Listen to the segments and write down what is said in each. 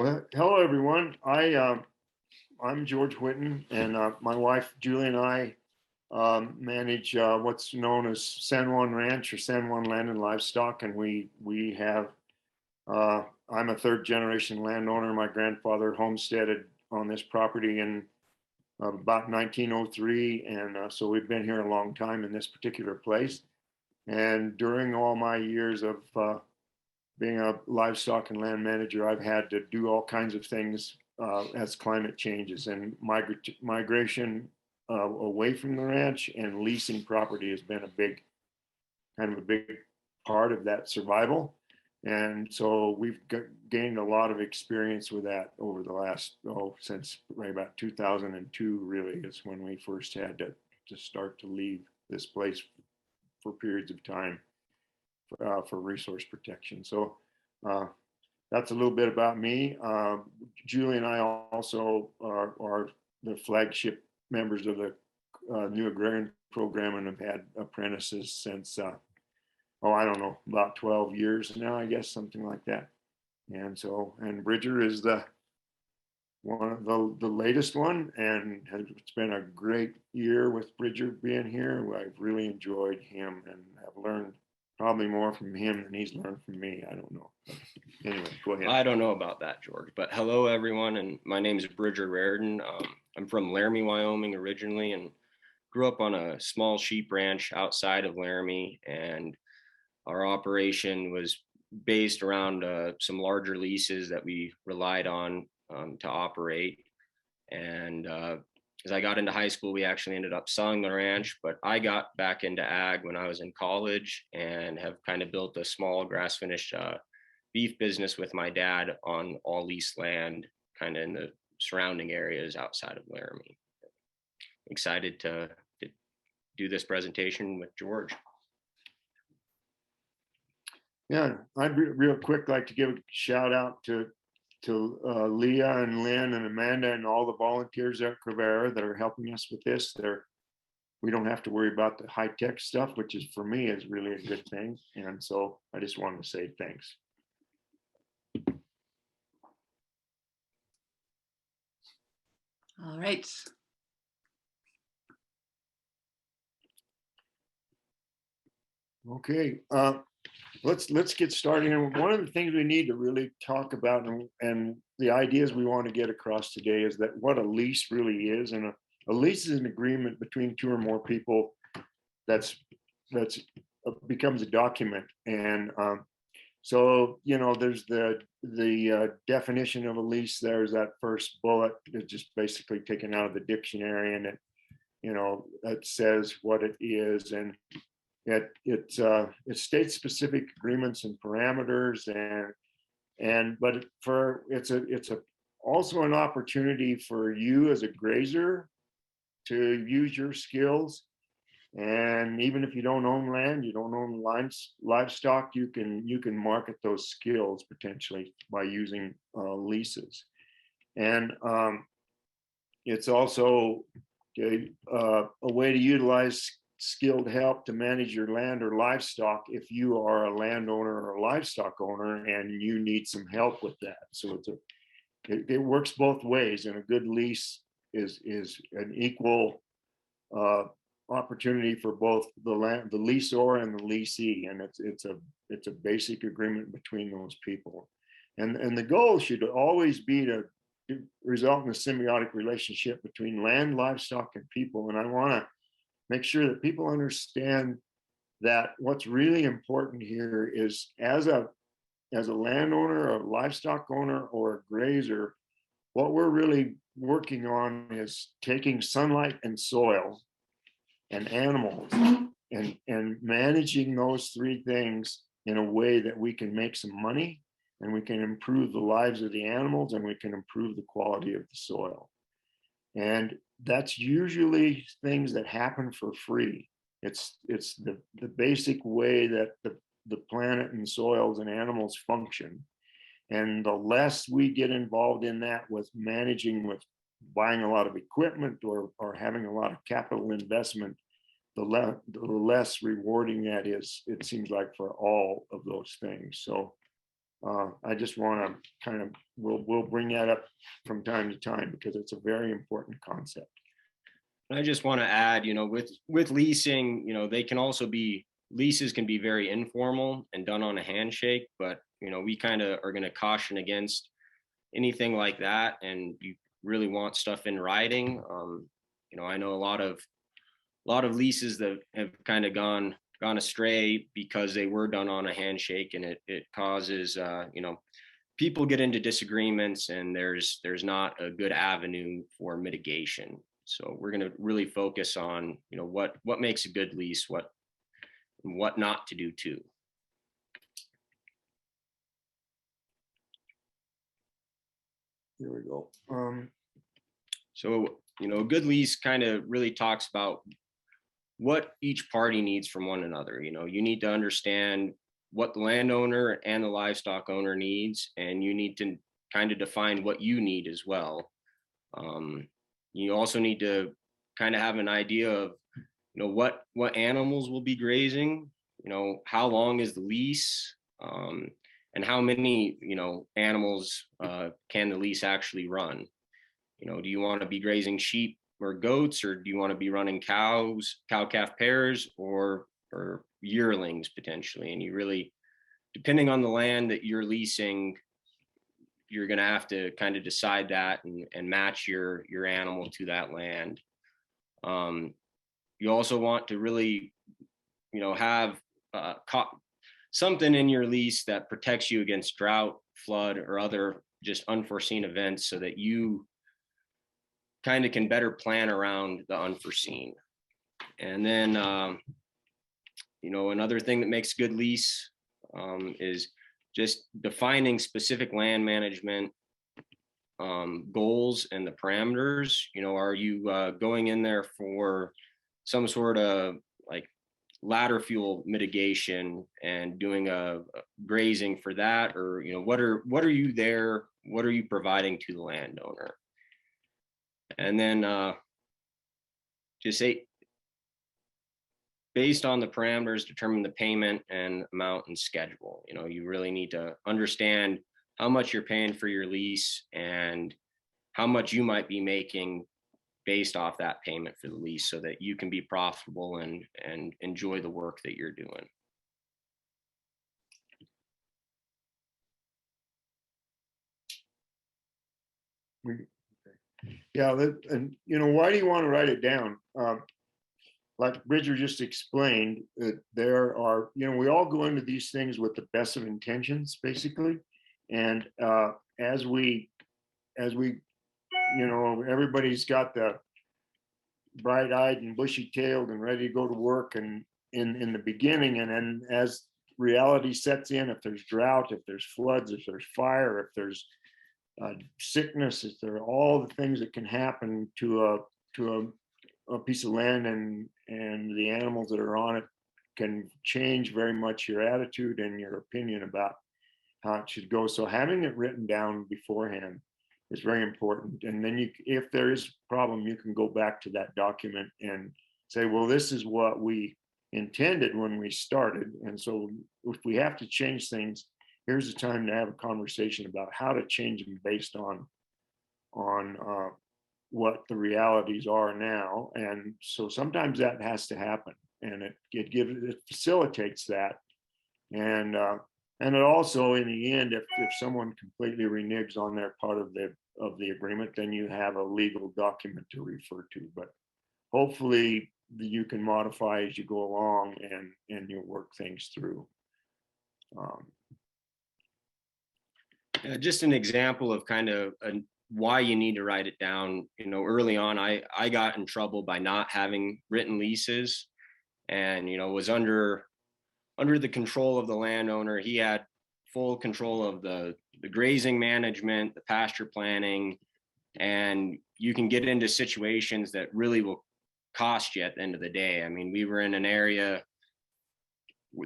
Well, hello everyone. I'm George Whitten, and my wife Julie and I manage what's known as San Juan Ranch or San Juan Land and Livestock, and we have. I'm a third generation landowner. My grandfather homesteaded on this property in about 1903, and so we've been here a long time in this particular place. And during all my years of being a livestock and land manager, I've had to do all kinds of things as climate changes, and migration away from the ranch and leasing property has been a big part of that survival. And so we've gained a lot of experience with that over the last, since right about 2002, really is when we first had to start to leave this place for periods of time for resource protection. So that's a little bit about me. Julie and I also are the flagship members of the new agrarian program and have had apprentices since, I don't know, about 12 years now, I guess, something like that. And Bridger is one of the latest one, and it's been a great year with Bridger being here. I've really enjoyed him and have learned probably more from him than he's learned from me. I don't know. But anyway, go ahead. I don't know about that, George, but hello everyone, and my name is Bridger Rardin. I'm from Laramie, Wyoming originally, and grew up on a small sheep ranch outside of Laramie, and our operation was based around some larger leases that we relied on to operate. And as I got into high school, we actually ended up selling the ranch, but I got back into ag when I was in college and have kind of built a small grass finished beef business with my dad on all leased land, kind of in the surrounding areas outside of Laramie. Excited to do this presentation with George. Yeah, I'd real quick like to give a shout out to Leah and Lynn and Amanda and all the volunteers at Crevera that are helping us with this. We don't have to worry about the high tech stuff, which is for me is really a good thing. And so I just wanted to say thanks. All right. Okay, let's get started. And one of the things we need to really talk about and the ideas we want to get across today is that what a lease really is. And a lease is an agreement between two or more people that's becomes a document. And so, you know, there's the definition of a lease. There's that first bullet that's just basically taken out of the dictionary, and it says what it is, and it states specific agreements and parameters, but it's also an opportunity for you as a grazer to use your skills. And even if you don't own land, you don't own livestock, you can market those skills potentially by using leases. And it's also a way to utilize skilled help to manage your land or livestock if you are a landowner or a livestock owner and you need some help with that. So it works both ways, and a good lease is an equal opportunity for both the leaseor and the leasee, and it's a basic agreement between those people. And the goal should always be to result in a symbiotic relationship between land, livestock, and people. And I want to make sure that people understand that what's really important here is as a landowner, a livestock owner, or a grazer, what we're really working on is taking sunlight and soil and animals and managing those three things in a way that we can make some money, and we can improve the lives of the animals, and we can improve the quality of the soil. And that's usually things that happen for free. It's the basic way that the planet and soils and animals function. And the less we get involved in that with managing, with buying a lot of equipment or having a lot of capital investment, the less rewarding that is, it seems like, for all of those things. So I just want to kind of, we'll bring that up from time to time because it's a very important concept. I just want to add, with leasing, they can also be, leases can be very informal and done on a handshake, but, we kind of are going to caution against anything like that. And you really want stuff in writing. I know a lot of leases that have kind of gone astray because they were done on a handshake, and it causes, people get into disagreements, and there's not a good avenue for mitigation. So we're going to really focus on, what makes a good lease, what not to do too. Here we go. So, a good lease kind of really talks about what each party needs from one another. You need to understand what the landowner and the livestock owner needs, and you need to kind of define what you need as well. You also need to kind of have an idea of, what animals will be grazing, how long is the lease, and how many, animals can the lease actually run. Do you want to be grazing sheep or goats, or do you want to be running cows, cow-calf pairs, or yearlings potentially? And you really, depending on the land that you're leasing, you're going to have to kind of decide that and match your animal to that land. You also want to really, have something in your lease that protects you against drought, flood, or other just unforeseen events, so that you kind of can better plan around the unforeseen. And then, another thing that makes a good lease is just defining specific land management goals and the parameters. Are you going in there for some sort of like ladder fuel mitigation and doing a grazing for that, or what are you providing to the landowner? And then just say, based on the parameters, determine the payment and amount and schedule. You really need to understand how much you're paying for your lease and how much you might be making based off that payment for the lease, so that you can be profitable and enjoy the work that you're doing. Yeah, and why do you want to write it down? Like Bridger just explained, that there are, we all go into these things with the best of intentions, basically, and as we, everybody's got the bright-eyed and bushy-tailed and ready to go to work, and in the beginning, and then as reality sets in, if there's drought, if there's floods, if there's fire, if there's sickness, if there are all the things that can happen to a piece of land, and the animals that are on it, can change very much your attitude and your opinion about how it should go. So having it written down beforehand is very important. And then if there is a problem, you can go back to that document and say, well, this is what we intended when we started. And so if we have to change things, here's the time to have a conversation about how to change them based on what the realities are now. And so sometimes that has to happen, and it facilitates that. And it also, in the end, if someone completely reneges on their part of the agreement, then you have a legal document to refer to. But hopefully you can modify as you go along, and you work things through. Just an example of kind of why you need to write it down. Early on, I got in trouble by not having written leases, and was under the control of the landowner. He had full control of the grazing management, the pasture planning, and you can get into situations that really will cost you at the end of the day. I mean, we were in an area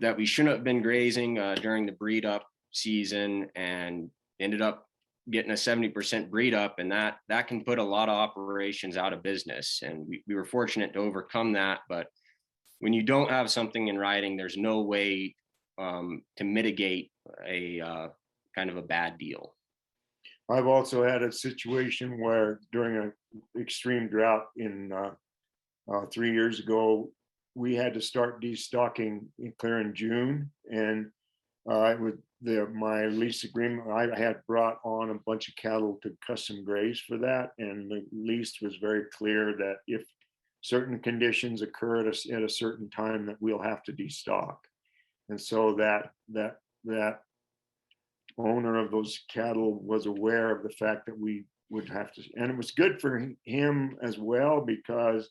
that we shouldn't have been grazing during the breed up season, and ended up getting a 70% breed up, and that can put a lot of operations out of business. And we were fortunate to overcome that. But when you don't have something in writing, there's no way to mitigate a kind of a bad deal. I've also had a situation where during an extreme drought in 3 years ago, we had to start destocking clear in June, and with my lease agreement, I had brought on a bunch of cattle to custom graze for that, and the lease was very clear that if certain conditions occur at a certain time, that we'll have to destock. And so that owner of those cattle was aware of the fact that we would have to, and it was good for him as well, because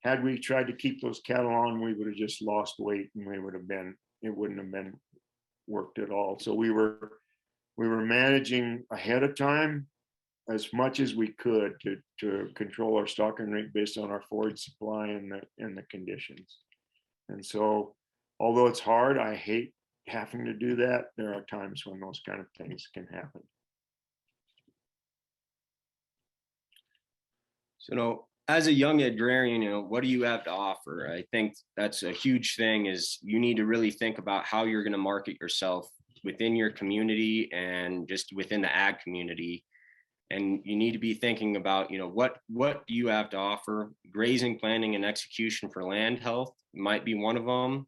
had we tried to keep those cattle on, we would have just lost weight, and it wouldn't have been worked at all. So we were managing ahead of time as much as we could to control our stocking rate based on our forward supply and the conditions. And so, although it's hard, I hate having to do that. There are times when those kind of things can happen. So, as a young agrarian, what do you have to offer? I think that's a huge thing, is you need to really think about how you're going to market yourself within your community and just within the ag community. And you need to be thinking about, what do you have to offer? Grazing, planning, and execution for land health might be one of them.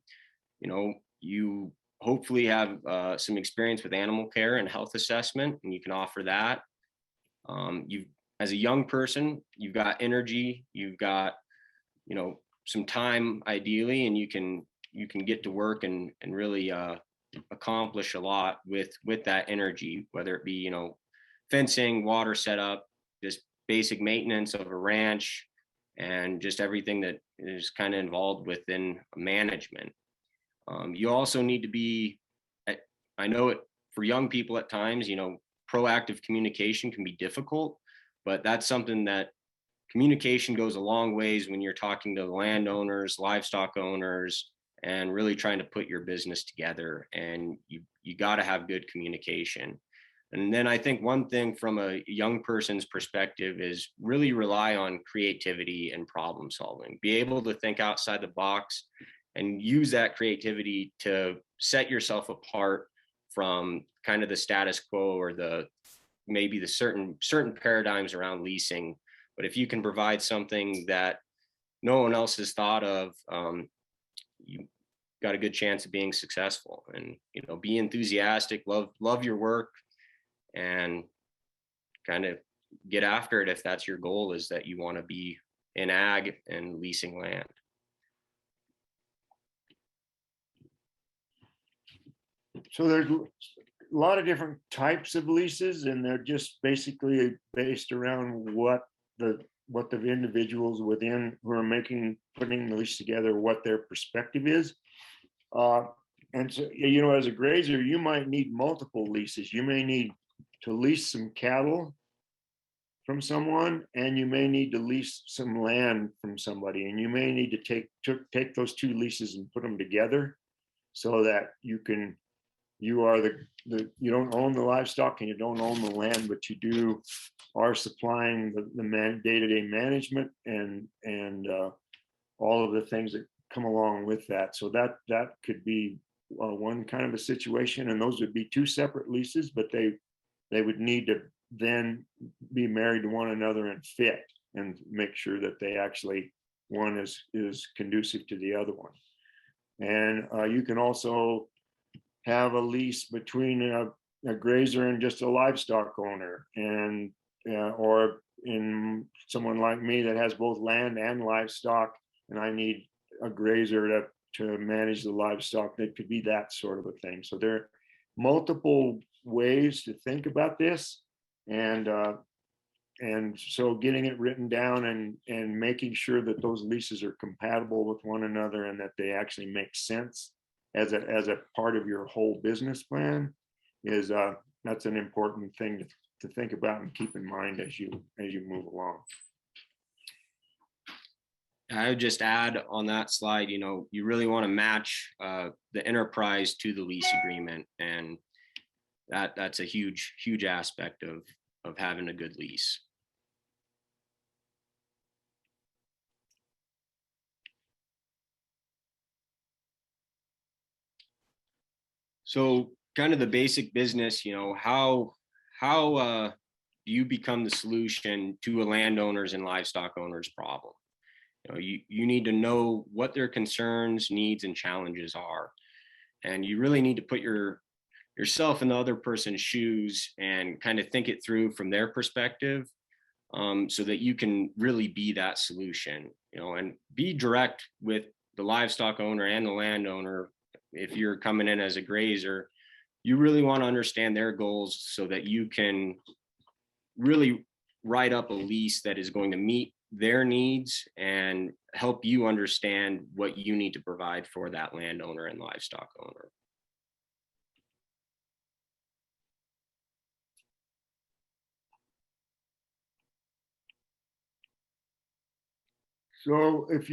You hopefully have some experience with animal care and health assessment, and you can offer that. As a young person, you've got energy, you've got, some time ideally, and you can get to work and really accomplish a lot with that energy, whether it be, fencing, water setup, just basic maintenance of a ranch, and just everything that is kind of involved within management. You also need to be, I know it for young people at times, proactive communication can be difficult, but that's something that communication goes a long ways when you're talking to landowners, livestock owners, and really trying to put your business together. And you got to have good communication. And then I think one thing from a young person's perspective is really rely on creativity and problem solving. Be able to think outside the box and use that creativity to set yourself apart from kind of the status quo or maybe the certain paradigms around leasing. But if you can provide something that no one else has thought of, you got a good chance of being successful. And be enthusiastic, love your work, and kind of get after it if that's your goal, is that you want to be in ag and leasing land. So there's a lot of different types of leases, and they're just basically based around what the individuals within who are putting the lease together, what their perspective is. And so, as a grazer, you might need multiple leases. You may need to lease some cattle from someone, and you may need to lease some land from somebody, and you may need to take those two leases and put them together so that you don't own the livestock and you don't own the land, but you are supplying the day-to-day management and all of the things that come along with that. So that could be one kind of a situation, and those would be two separate leases, but they would need to then be married to one another and fit and make sure that they actually, one is conducive to the other one. And you can also have a lease between a grazer and just a livestock owner, and or in someone like me that has both land and livestock, and I need a grazer to manage the livestock. That could be that sort of a thing. So there are multiple ways to think about this, and so getting it written down and making sure that those leases are compatible with one another and that they actually make sense as a part of your whole business plan is that's an important thing to think about and keep in mind as you move along. I would just add on that slide, you really want to match the enterprise to the lease agreement, and that's a huge aspect of having a good lease. So kind of the basic business, how do you become the solution to a landowner's and livestock owner's problem? You need to know what their concerns, needs, and challenges are. And you really need to put yourself in the other person's shoes and kind of think it through from their perspective, so that you can really be that solution, and be direct with the livestock owner and the landowner. If you're coming in as a grazer, you really want to understand their goals so that you can really write up a lease that is going to meet their needs and help you understand what you need to provide for that landowner and livestock owner. So if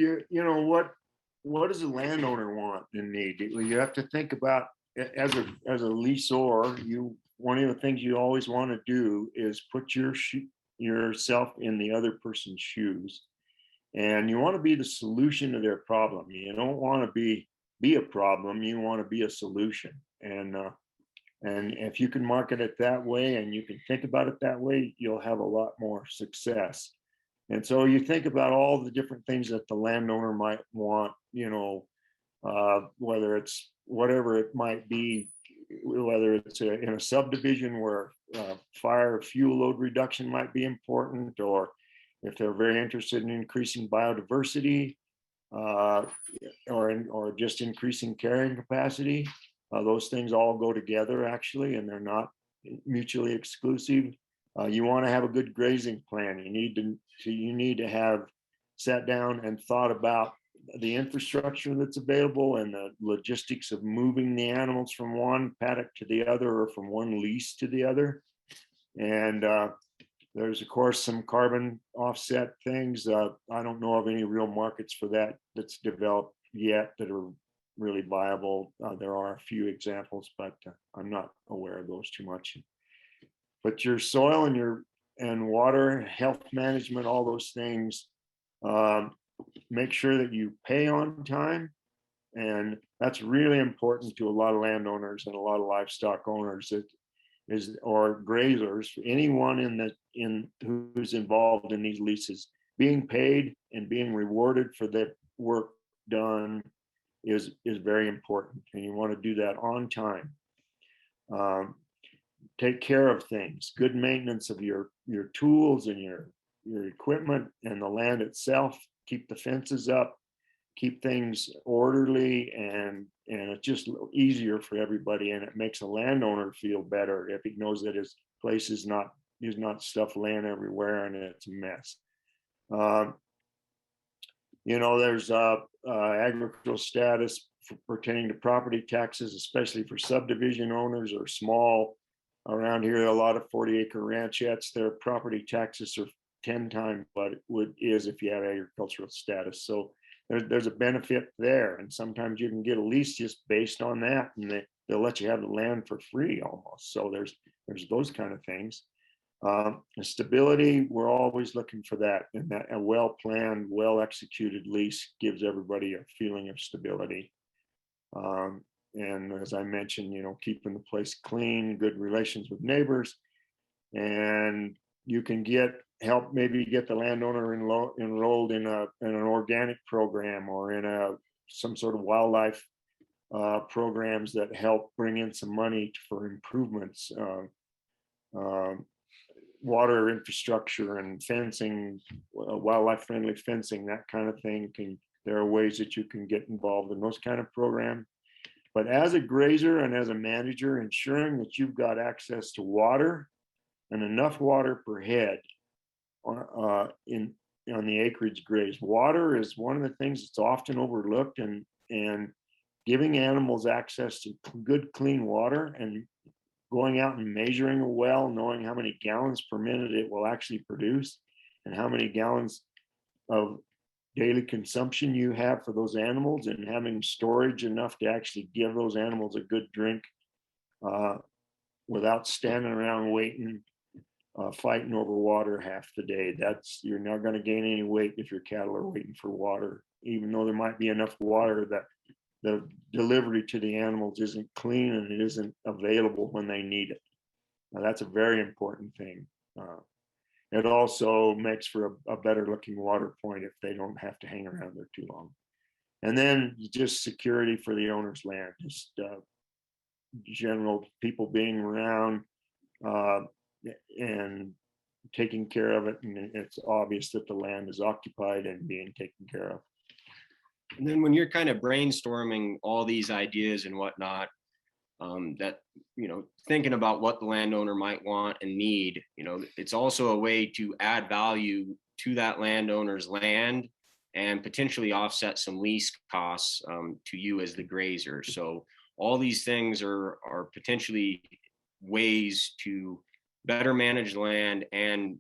what does a landowner want and need? You have to think about, as a leaseor, one of the things you always want to do is put yourself in the other person's shoes, and you want to be the solution to their problem. You don't want to be a problem. You want to be a solution, and if you can market it that way and you can think about it that way, you'll have a lot more success. And so you think about all the different things that the landowner might want, whether it's whatever it might be, whether it's in a subdivision where fire fuel load reduction might be important, or if they're very interested in increasing biodiversity, or just increasing carrying capacity. Those things all go together, actually, and they're not mutually exclusive. You want to have a good grazing plan. You need to have sat down and thought about the infrastructure that's available and the logistics of moving the animals from one paddock to the other, or from one lease to the other. And there's, of course, some carbon offset things. I don't know of any real markets for that that's developed yet that are really viable. There are a few examples, but I'm not aware of those too much. But your soil and water health management, all those things, make sure that you pay on time. And that's really important to a lot of landowners and a lot of livestock owners, or grazers. Anyone who's involved in these leases, being paid and being rewarded for the work done is very important, and you want to do that on time. Take care of things, good maintenance of your tools and your equipment and the land itself. Keep the fences up, keep things orderly, and it's just easier for everybody, and it makes a landowner feel better if he knows that his place is not stuff laying everywhere and it's a mess. There's agricultural status pertaining to property taxes, especially for subdivision owners or small. Around here, a lot of 40-acre ranchettes, their property taxes are 10 times what it is if you have agricultural status. So there's a benefit there, and sometimes you can get a lease just based on that, and they'll let you have the land for free almost. So there's those kind of things. Stability, we're always looking for that, and that a well-planned, well-executed lease gives everybody a feeling of stability. And as I mentioned, keeping the place clean, good relations with neighbors, and you can maybe get the landowner enrolled in an organic program, or in some sort of wildlife programs that help bring in some money for improvements, water infrastructure and fencing, wildlife friendly fencing, that kind of thing. There are ways that you can get involved in those kind of programs. But as a grazer and as a manager, ensuring that you've got access to water and enough water per head on the acreage grazed. Water is one of the things that's often overlooked, and giving animals access to good, clean water, and going out and measuring a well, knowing how many gallons per minute it will actually produce, and how many gallons of daily consumption you have for those animals, and having storage enough to actually give those animals a good drink without standing around waiting, fighting over water half the day. You're not going to gain any weight if your cattle are waiting for water, even though there might be enough water that the delivery to the animals isn't clean and it isn't available when they need it. Now, that's a very important thing. It also makes for a better looking water point if they don't have to hang around there too long. And then just security for the owner's land, just general people being around and taking care of it. And it's obvious that the land is occupied and being taken care of. And then when you're kind of brainstorming all these ideas and whatnot, that, thinking about what the landowner might want and need, it's also a way to add value to that landowner's land and potentially offset some lease costs to you as the grazer. So all these things are potentially ways to better manage land and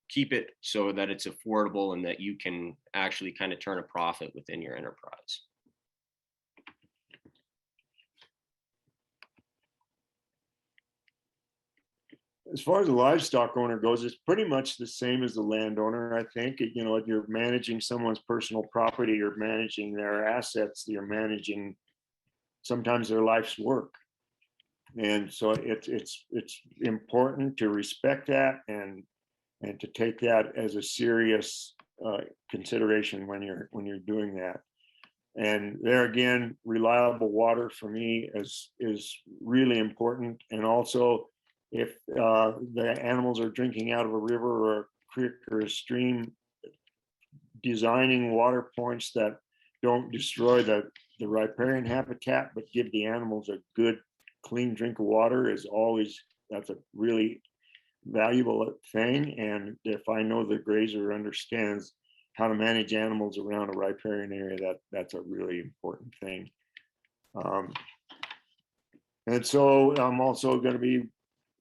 keep it so that it's affordable and that you can actually kind of turn a profit within your enterprise. As far as the livestock owner goes, it's pretty much the same as the landowner. I think, you're managing someone's personal property, you're managing their assets, you're managing sometimes their life's work. And so it's important to respect that and to take that as a serious consideration when you're doing that. And there again, reliable water for me is really important. And also, if the animals are drinking out of a river or a creek or a stream, designing water points that don't destroy the riparian habitat, but give the animals a good, clean drink of water that's a really valuable thing. And if I know the grazer understands how to manage animals around a riparian area, that's a really important thing. And so I'm also going to be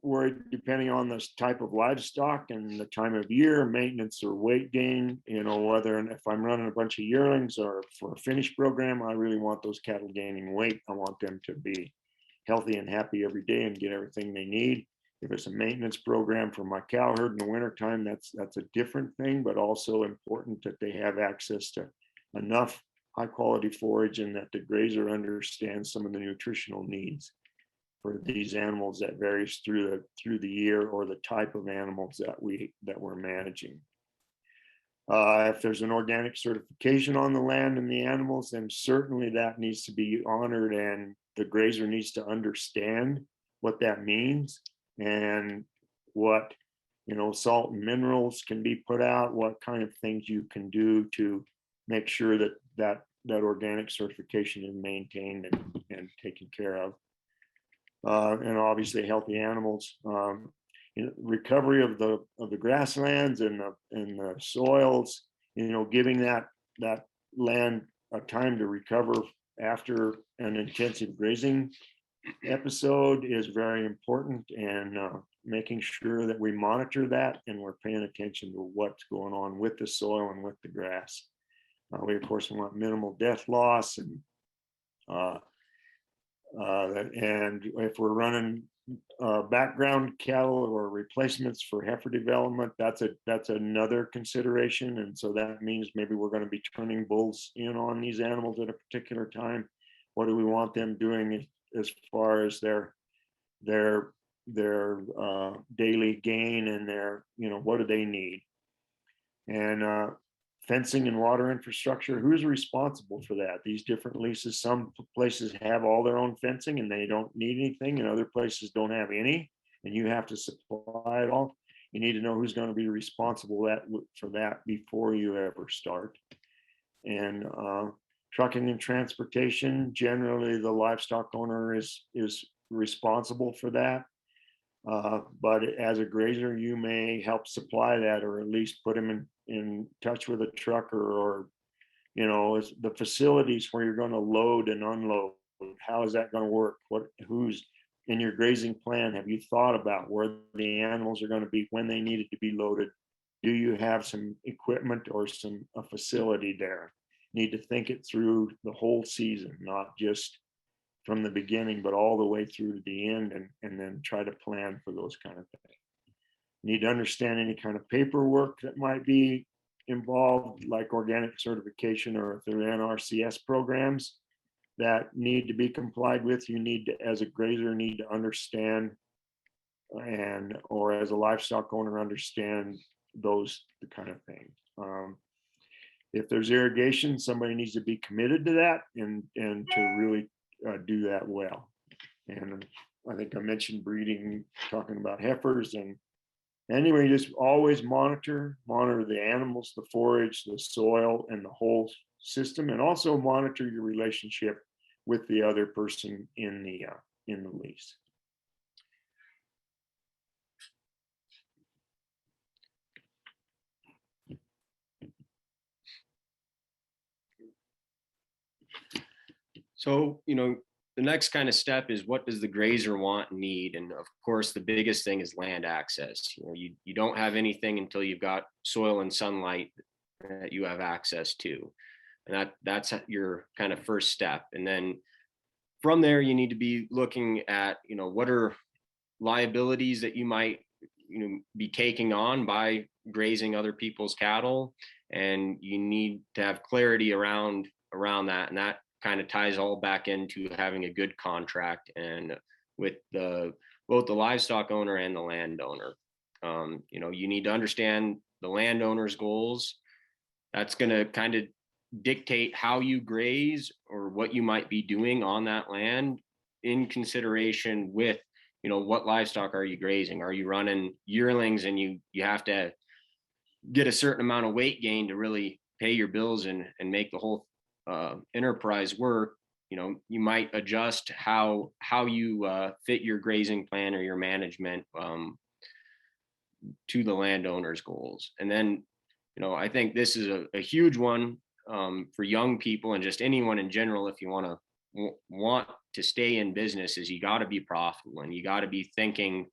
worried, depending on the type of livestock and the time of year, maintenance or weight gain, whether, and if I'm running a bunch of yearlings or for a finish program, I really want those cattle gaining weight. I want them to be healthy and happy every day and get everything they need. If it's a maintenance program for my cow herd in the wintertime, that's a different thing, but also important that they have access to enough high quality forage and that the grazer understands some of the nutritional needs for these animals that varies through the year, or the type of animals that we're managing. If there's an organic certification on the land and the animals, then certainly that needs to be honored, and the grazer needs to understand what that means and what salt and minerals can be put out, what kind of things you can do to make sure that organic certification is maintained and taken care of. And obviously healthy animals. Recovery of the grasslands and the soils. Giving that land a time to recover after an intensive grazing episode is very important, and making sure that we monitor that and we're paying attention to what's going on with the soil and with the grass. We of course want minimal death loss, and if we're running background cattle or replacements for heifer development, that's another consideration. And so that means maybe we're going to be turning bulls in on these animals at a particular time. What do we want them doing as far as their daily gain and their, what do they need? And fencing and water infrastructure, who's responsible for that? These different leases, some places have all their own fencing and they don't need anything, and other places don't have any, and you have to supply it all. You need to know who's going to be responsible for that before you ever start. And trucking and transportation, generally the livestock owner is responsible for that. But as a grazer, you may help supply that, or at least put them in touch with a trucker, or the facilities where you're going to load and unload. How is that going to work? Who's in your grazing plan? Have you thought about where the animals are going to be when they needed to be loaded? Do you have some equipment or a facility there? Need to think it through the whole season, not just from the beginning, but all the way through to the end, and then try to plan for those kind of things. Need to understand any kind of paperwork that might be involved, like organic certification, or if they're NRCS programs, that need to be complied with. You need to, as a grazer, need to understand, and or as a livestock owner, understand those kind of things. If there's irrigation, somebody needs to be committed to that and to really do that well. And I think I mentioned breeding, talking about heifers, and anyway, just always monitor the animals, the forage, the soil, and the whole system, and also monitor your relationship with the other person in the lease. So, the next kind of step is, what does the grazer want and need? And of course, the biggest thing is land access. You don't have anything until you've got soil and sunlight that you have access to. And that's your kind of first step. And then from there, you need to be looking at, what are liabilities that you might, be taking on by grazing other people's cattle. And you need to have clarity around that. And that kind of ties all back into having a good contract and with both the livestock owner and the landowner. You need to understand the landowner's goals. That's going to kind of dictate how you graze or what you might be doing on that land, in consideration with, what livestock are you grazing? Are you running yearlings and you have to get a certain amount of weight gain to really pay your bills and make the whole enterprise work? You might adjust how you fit your grazing plan or your management to the landowner's goals. And then, I think this is a huge one for young people and just anyone in general. If you want to stay in business, is you got to be profitable, and you got to be thinking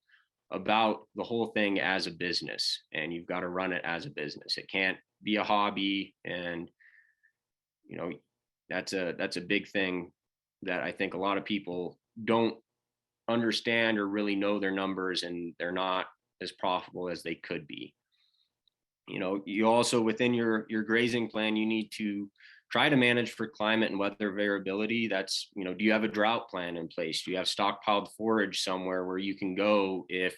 about the whole thing as a business, and you've got to run it as a business. It can't be a hobby. And that's a big thing that I think a lot of people don't understand or really know their numbers, and they're not as profitable as they could be. You also, within your grazing plan, you need to try to manage for climate and weather variability. That's, do you have a drought plan in place? Do you have stockpiled forage somewhere where you can go if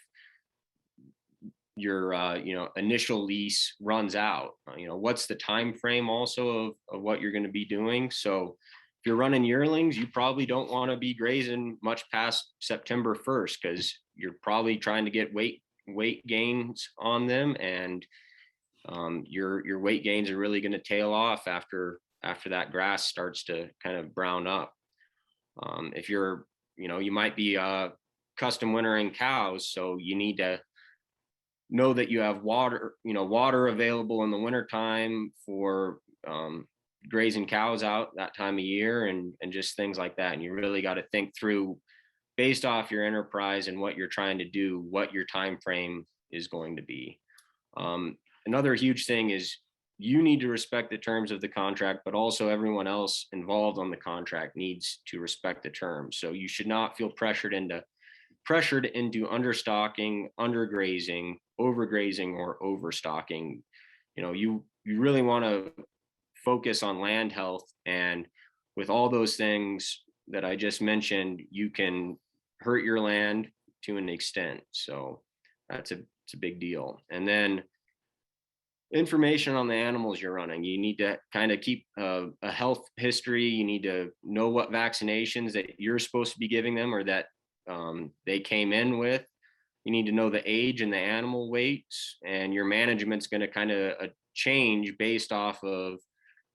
your initial lease runs out? What's the time frame also of what you're going to be doing? So if you're running yearlings, you probably don't want to be grazing much past September 1st, because you're probably trying to get weight gains on them, and your weight gains are really going to tail off after that grass starts to kind of brown up. If you're, you might be custom wintering cows, so you need to know that you have water available in the wintertime for grazing cows out that time of year, and just things like that. And you really got to think through, based off your enterprise and what you're trying to do, what your time frame is going to be. Another huge thing is, you need to respect the terms of the contract, but also everyone else involved on the contract needs to respect the terms. So you should not feel pressured into understocking, undergrazing, overgrazing, or overstocking. You really want to focus on land health, and with all those things that I just mentioned, you can hurt your land to an extent. So it's a big deal. And then information on the animals you're running. You need to kind of keep a health history. You need to know what vaccinations that you're supposed to be giving them, or that they came in with. You need to know the age and the animal weights, and your management's going to kind of change based off of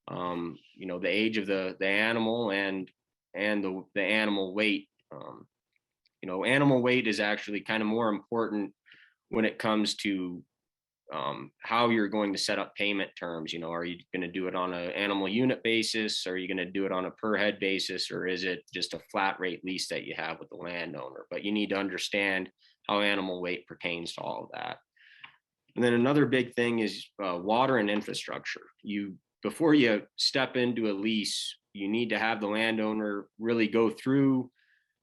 the age of the animal and the animal weight. Animal weight is actually kind of more important when it comes to how you're going to set up payment terms. Are you going to do it on an animal unit basis? Are you going to do it on a per head basis? Or is it just a flat rate lease that you have with the landowner? But you need to understand how animal weight pertains to all of that. And then another big thing is water and infrastructure. Before you step into a lease, you need to have the landowner really go through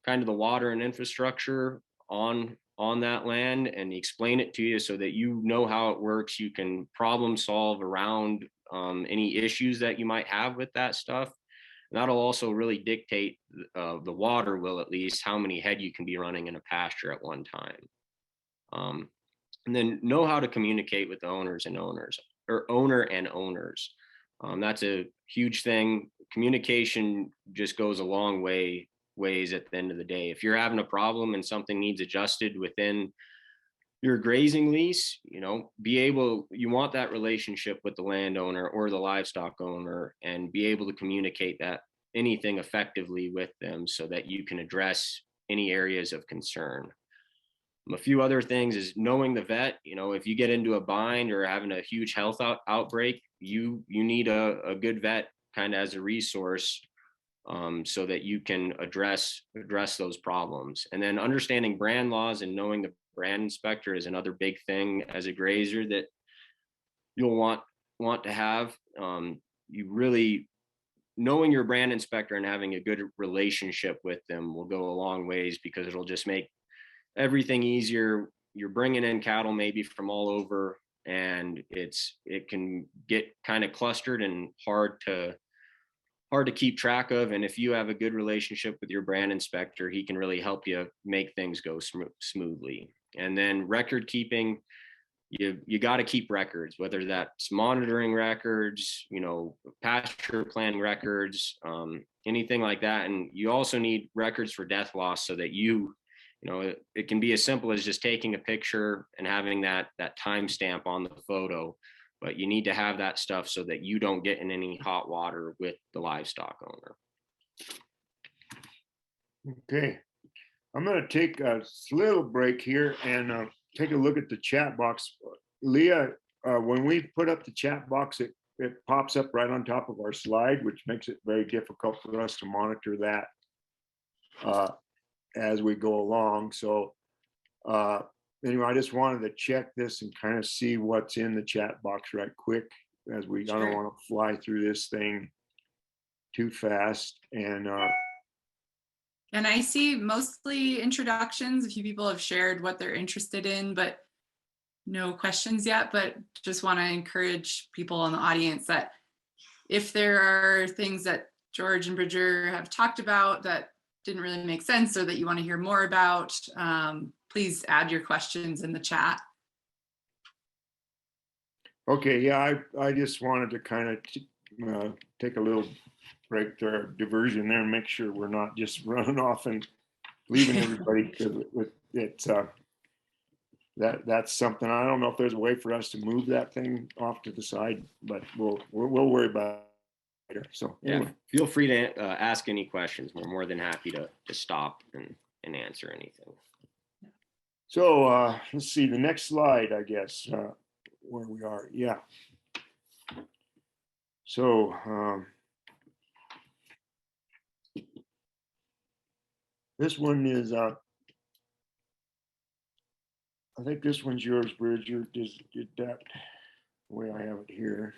kind of the water and infrastructure on that land and explain it to you, so that you know how it works. You can problem solve around any issues that you might have with that stuff. And that'll also really dictate, the water will at least, how many head you can be running in a pasture at one time. And then know how to communicate with the owners and owners, or owner and owners. That's a huge thing. Communication just goes a long ways at the end of the day. If you're having a problem and something needs adjusted within your grazing lease, you want that relationship with the landowner or the livestock owner, and be able to communicate that anything effectively with them so that you can address any areas of concern. A few other things is knowing the vet. If you get into a bind or having a huge health outbreak, you need a good vet kind of as a resource, so that you can address those problems. And then understanding brand laws and knowing the brand inspector is another big thing as a grazer that you'll want to have. You really knowing your brand inspector and having a good relationship with them will go a long ways, because it'll just make everything easier. You're bringing in cattle maybe from all over, and it can get kind of clustered and hard to keep track of. And if you have a good relationship with your brand inspector, he can really help you make things go smoothly. And then record keeping, you got to keep records, whether that's monitoring records, pasture planning records, anything like that. And you also need records for death loss, so that it can be as simple as just taking a picture and having that timestamp on the photo, but you need to have that stuff so that you don't get in any hot water with the livestock owner. Okay, I'm going to take a little break here and take a look at the chat box. Leah, when we put up the chat box, it pops up right on top of our slide, which makes it very difficult for us to monitor that as we go along. So anyway, I just wanted to check this and kind of see what's in the chat box right quick, as I don't want to fly through this thing too fast. And I see mostly introductions. A few people have shared what they're interested in, but no questions yet. But just want to encourage people in the audience that if there are things that George and Bridger have talked about that didn't really make sense, or that you want to hear more about, please add your questions in the chat. Okay, yeah, I just wanted to kind of take a little break there, diversion there, and make sure we're not just running off and leaving everybody, because that's something. I don't know if there's a way for us to move that thing off to the side, but we'll worry about it later. So anyway. Yeah, feel free to ask any questions. We're more than happy to stop and answer anything. So let's see the next slide, I guess, where we are. Yeah. So this one is I think this one's yours, Bridger. Did that the way I have it here.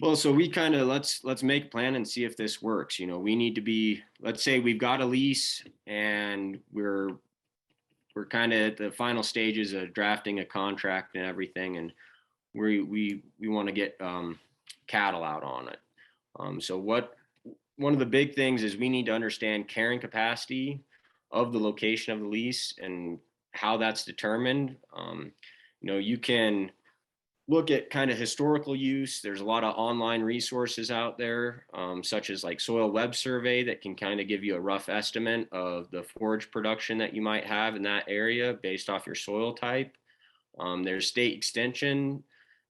Well, so we kind of let's make a plan and see if this works. We need to be, let's say we've got a lease and we're kind of at the final stages of drafting a contract and everything, and we want to get cattle out on it. So one of the big things is we need to understand carrying capacity of the location of the lease and how that's determined. You can look at kind of historical use. There's a lot of online resources out there, such as like Soil Web Survey, that can kind of give you a rough estimate of the forage production that you might have in that area based off your soil type. There's state extension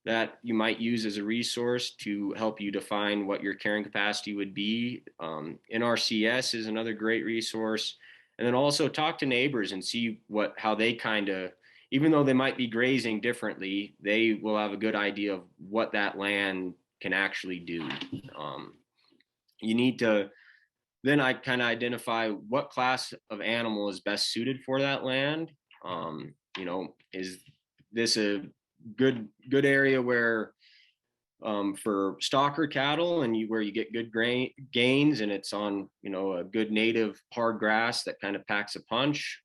that you might use as a resource to help you define what your carrying capacity would be. NRCS is another great resource. And then also talk to neighbors and see how they kind of, even though they might be grazing differently, they will have a good idea of what that land can actually do. You need to then I kind of identify what class of animal is best suited for that land. Is this a good area where for stocker cattle and where you get good gains, and it's on a good native hard grass that kind of packs a punch?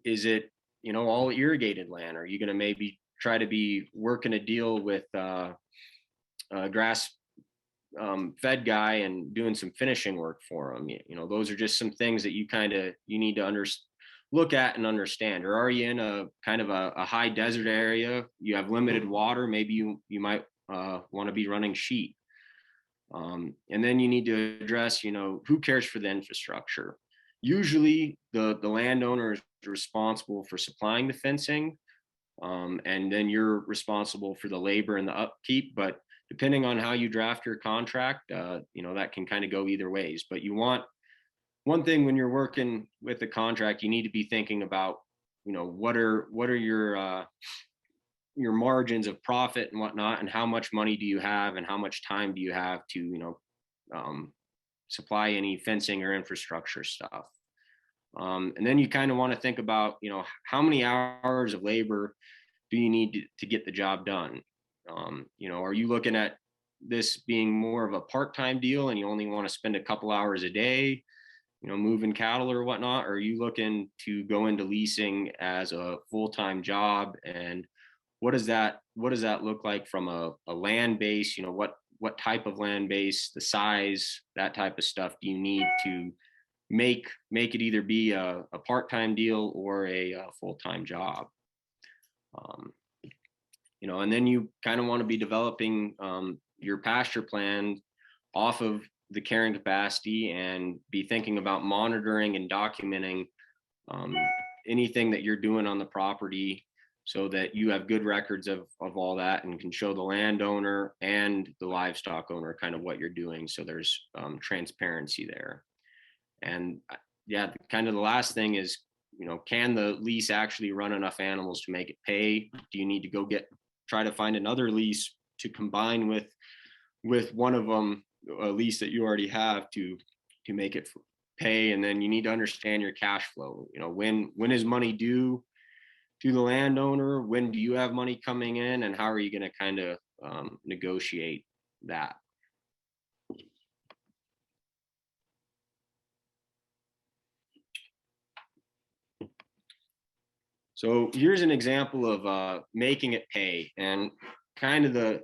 Is it all irrigated land? Are you going to maybe try to be working a deal with grass fed guy and doing some finishing work for them. You know, those are just some things that you need to look at and understand. Or are you in a kind of a high desert area? You have limited water. Maybe you might want to be running sheep. And then you need to address, you know, who cares for the infrastructure. Usually the landowner is responsible for supplying the fencing, and then you're responsible for the labor and the upkeep. But depending on how you draft your contract, you know, that can kind of go either ways. But you want one thing when you're working with the contract, you need to be thinking about, you know, what are your margins of profit and whatnot, and how much money do you have and how much time do you have to, you know, supply any fencing or infrastructure stuff. And then you kind of want to think about, you know, how many hours of labor do you need to get the job done? You know, are you looking at this being more of a part-time deal and you only want to spend a couple hours a day, you know, moving cattle or whatnot? Or are you looking to go into leasing as a full-time job? And what does that look like from a land base? You know, what type of land base, the size, that type of stuff do you need to make it either be a part-time deal or a full-time job? You know, and then you kind of want to be developing your pasture plan off of the carrying capacity, and be thinking about monitoring and documenting anything that you're doing on the property, so that you have good records of all that and can show the landowner and the livestock owner kind of what you're doing. So there's transparency there. And yeah, kind of the last thing is, you know, can the lease actually run enough animals to make it pay? Do you need to go try to find another lease to combine with one of them, a lease that you already have, to make it pay? And then you need to understand your cash flow. You know, when is money due to the landowner? When do you have money coming in, and how are you going to kind of negotiate that? So here's an example of making it pay. And kind of the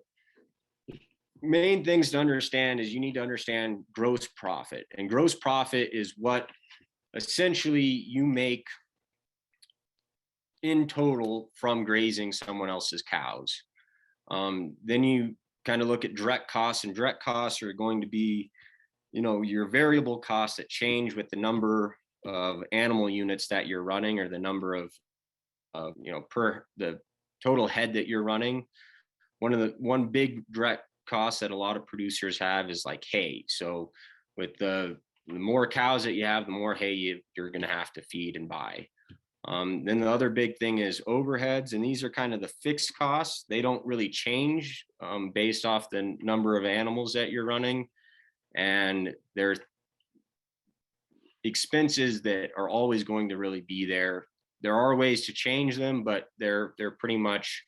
main things to understand is you need to understand gross profit. And gross profit is what essentially you make in total from grazing someone else's cows. Then you kind of look at direct costs, and direct costs are going to be, you know, your variable costs that change with the number of animal units that you're running, or the number of you know, per the total head that you're running. One big direct cost that a lot of producers have is like hay. So with the more cows that you have, the more hay you're going to have to feed and buy. Then the other big thing is overheads, and these are kind of the fixed costs. They don't really change based off the number of animals that you're running, and there's expenses that are always going to really be there. There are ways to change them, but they're pretty much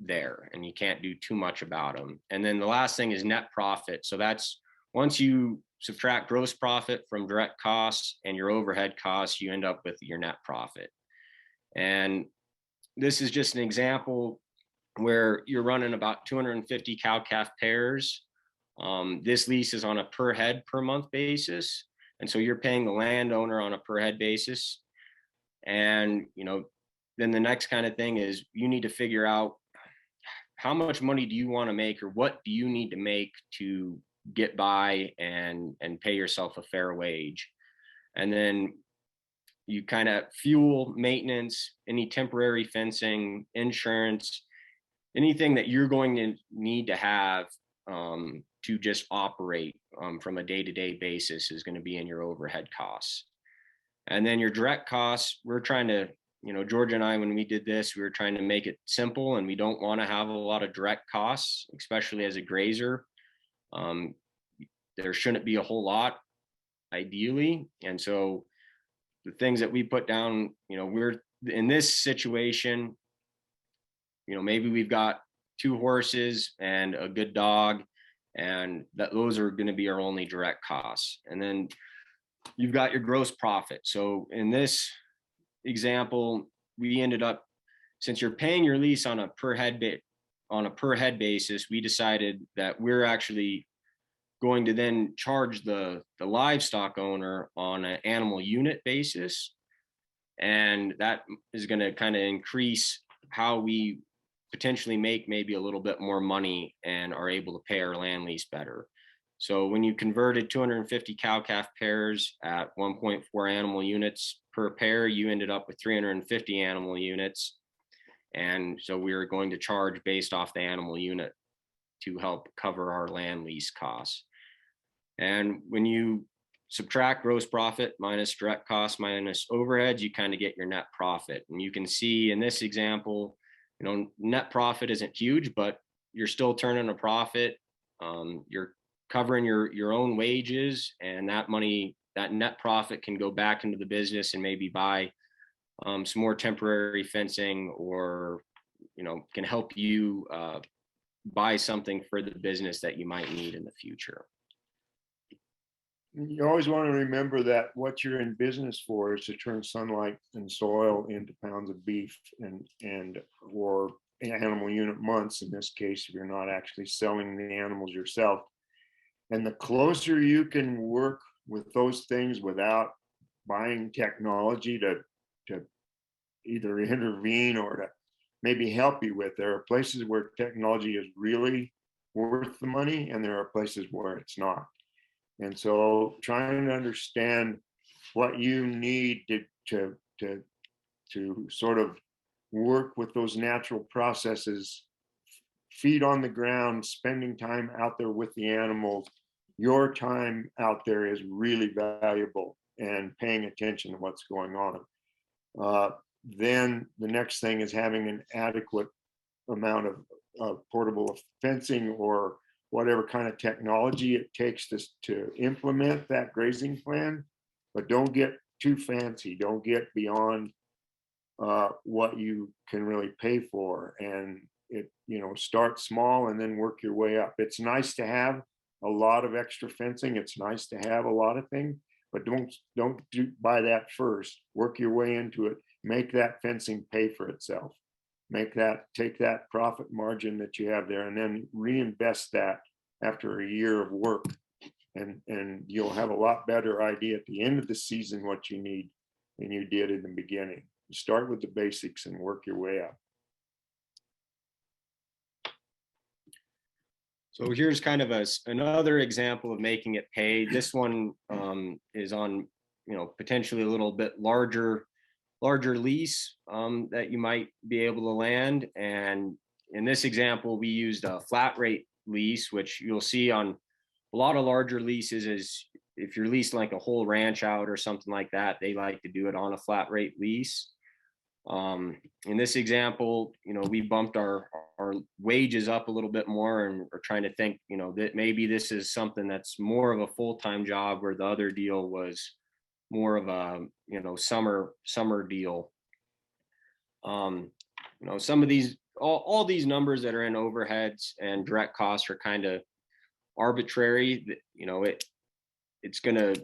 there, and you can't do too much about them. And then the last thing is net profit. So that's once you subtract gross profit from direct costs and your overhead costs, you end up with your net profit. And this is just an example where you're running about 250 cow-calf pairs. This lease is on a per head per month basis. And so you're paying the landowner on a per head basis. And, you know, then the next kind of thing is you need to figure out how much money do you want to make, or what do you need to make to get by and pay yourself a fair wage. And then you kind of fuel, maintenance, any temporary fencing, insurance, anything that you're going to need to have to just operate from a day-to-day basis is going to be in your overhead costs. And then your direct costs, we're trying to, you know, George and I, when we did this, we were trying to make it simple, and we don't want to have a lot of direct costs, especially as a grazer. There shouldn't be a whole lot, ideally. And so the things that we put down, you know, we're in this situation, you know, maybe we've got 2 horses and a good dog, and those are going to be our only direct costs. And then you've got your gross profit. So in this example, we ended up, since you're paying your lease on a per head on a per head basis, we decided that we're actually going to then charge the livestock owner on an animal unit basis. And that is going to kind of increase how we potentially make maybe a little bit more money and are able to pay our land lease better. So when you converted 250 cow-calf pairs at 1.4 animal units per pair, you ended up with 350 animal units. And so we are going to charge based off the animal unit to help cover our land lease costs. And when you subtract gross profit minus direct costs minus overheads, you kind of get your net profit. And you can see in this example, net profit isn't huge, but you're still turning a profit. You're covering your own wages, and that money, that net profit, can go back into the business and maybe buy some more temporary fencing, or can help you buy something for the business that you might need in the future. You always want to remember that what you're in business for is to turn sunlight and soil into pounds of beef and or animal unit months, in this case, if you're not actually selling the animals yourself. And the closer you can work with those things without buying technology to either intervene or to maybe help you with, there are places where technology is really worth the money, and there are places where it's not. And so trying to understand what you need to sort of work with those natural processes, feet on the ground, spending time out there with the animals, your time out there is really valuable, and paying attention to what's going on. Then the next thing is having an adequate amount of portable fencing or whatever kind of technology it takes to implement that grazing plan, but don't get too fancy. Don't get beyond what you can really pay for, and start small and then work your way up. It's nice to have a lot of extra fencing. It's nice to have a lot of things, but don't buy that first. Work your way into it. Make that fencing pay for itself. Take that profit margin that you have there and then reinvest that after a year of work. And you'll have a lot better idea at the end of the season what you need than you did in the beginning. You start with the basics and work your way up. So here's kind of another example of making it pay. This one is on, potentially a little bit larger lease that you might be able to land. And in this example, we used a flat rate lease, which you'll see on a lot of larger leases. Is if you're leasing like a whole ranch out or something like that, they like to do it on a flat rate lease. In this example, we bumped our wages up a little bit more, and we're trying to think, that maybe this is something that's more of a full-time job, where the other deal was more of a summer deal. Some of these, all these numbers that are in overheads and direct costs are kind of arbitrary. It's going to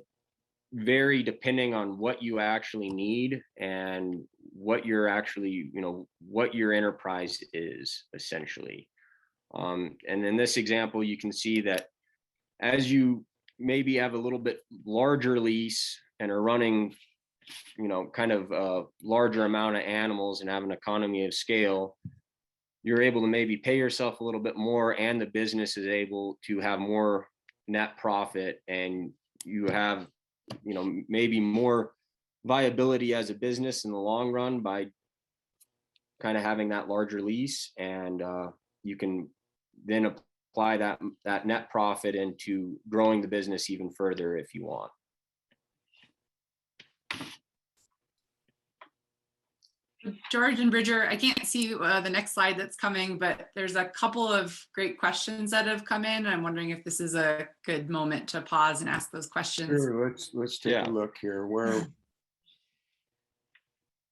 vary depending on what you actually need and what you're actually, what your enterprise is essentially. And in this example, you can see that as you maybe have a little bit larger lease and are running, kind of a larger amount of animals and have an economy of scale, you're able to maybe pay yourself a little bit more, and the business is able to have more net profit, and you have, maybe more viability as a business in the long run by kind of having that larger lease. And you can then apply that net profit into growing the business even further if you want. George and Bridger, I can't see the next slide that's coming, but there's a couple of great questions that have come in. I'm wondering if this is a good moment to pause and ask those questions. Sure, let's take a look here.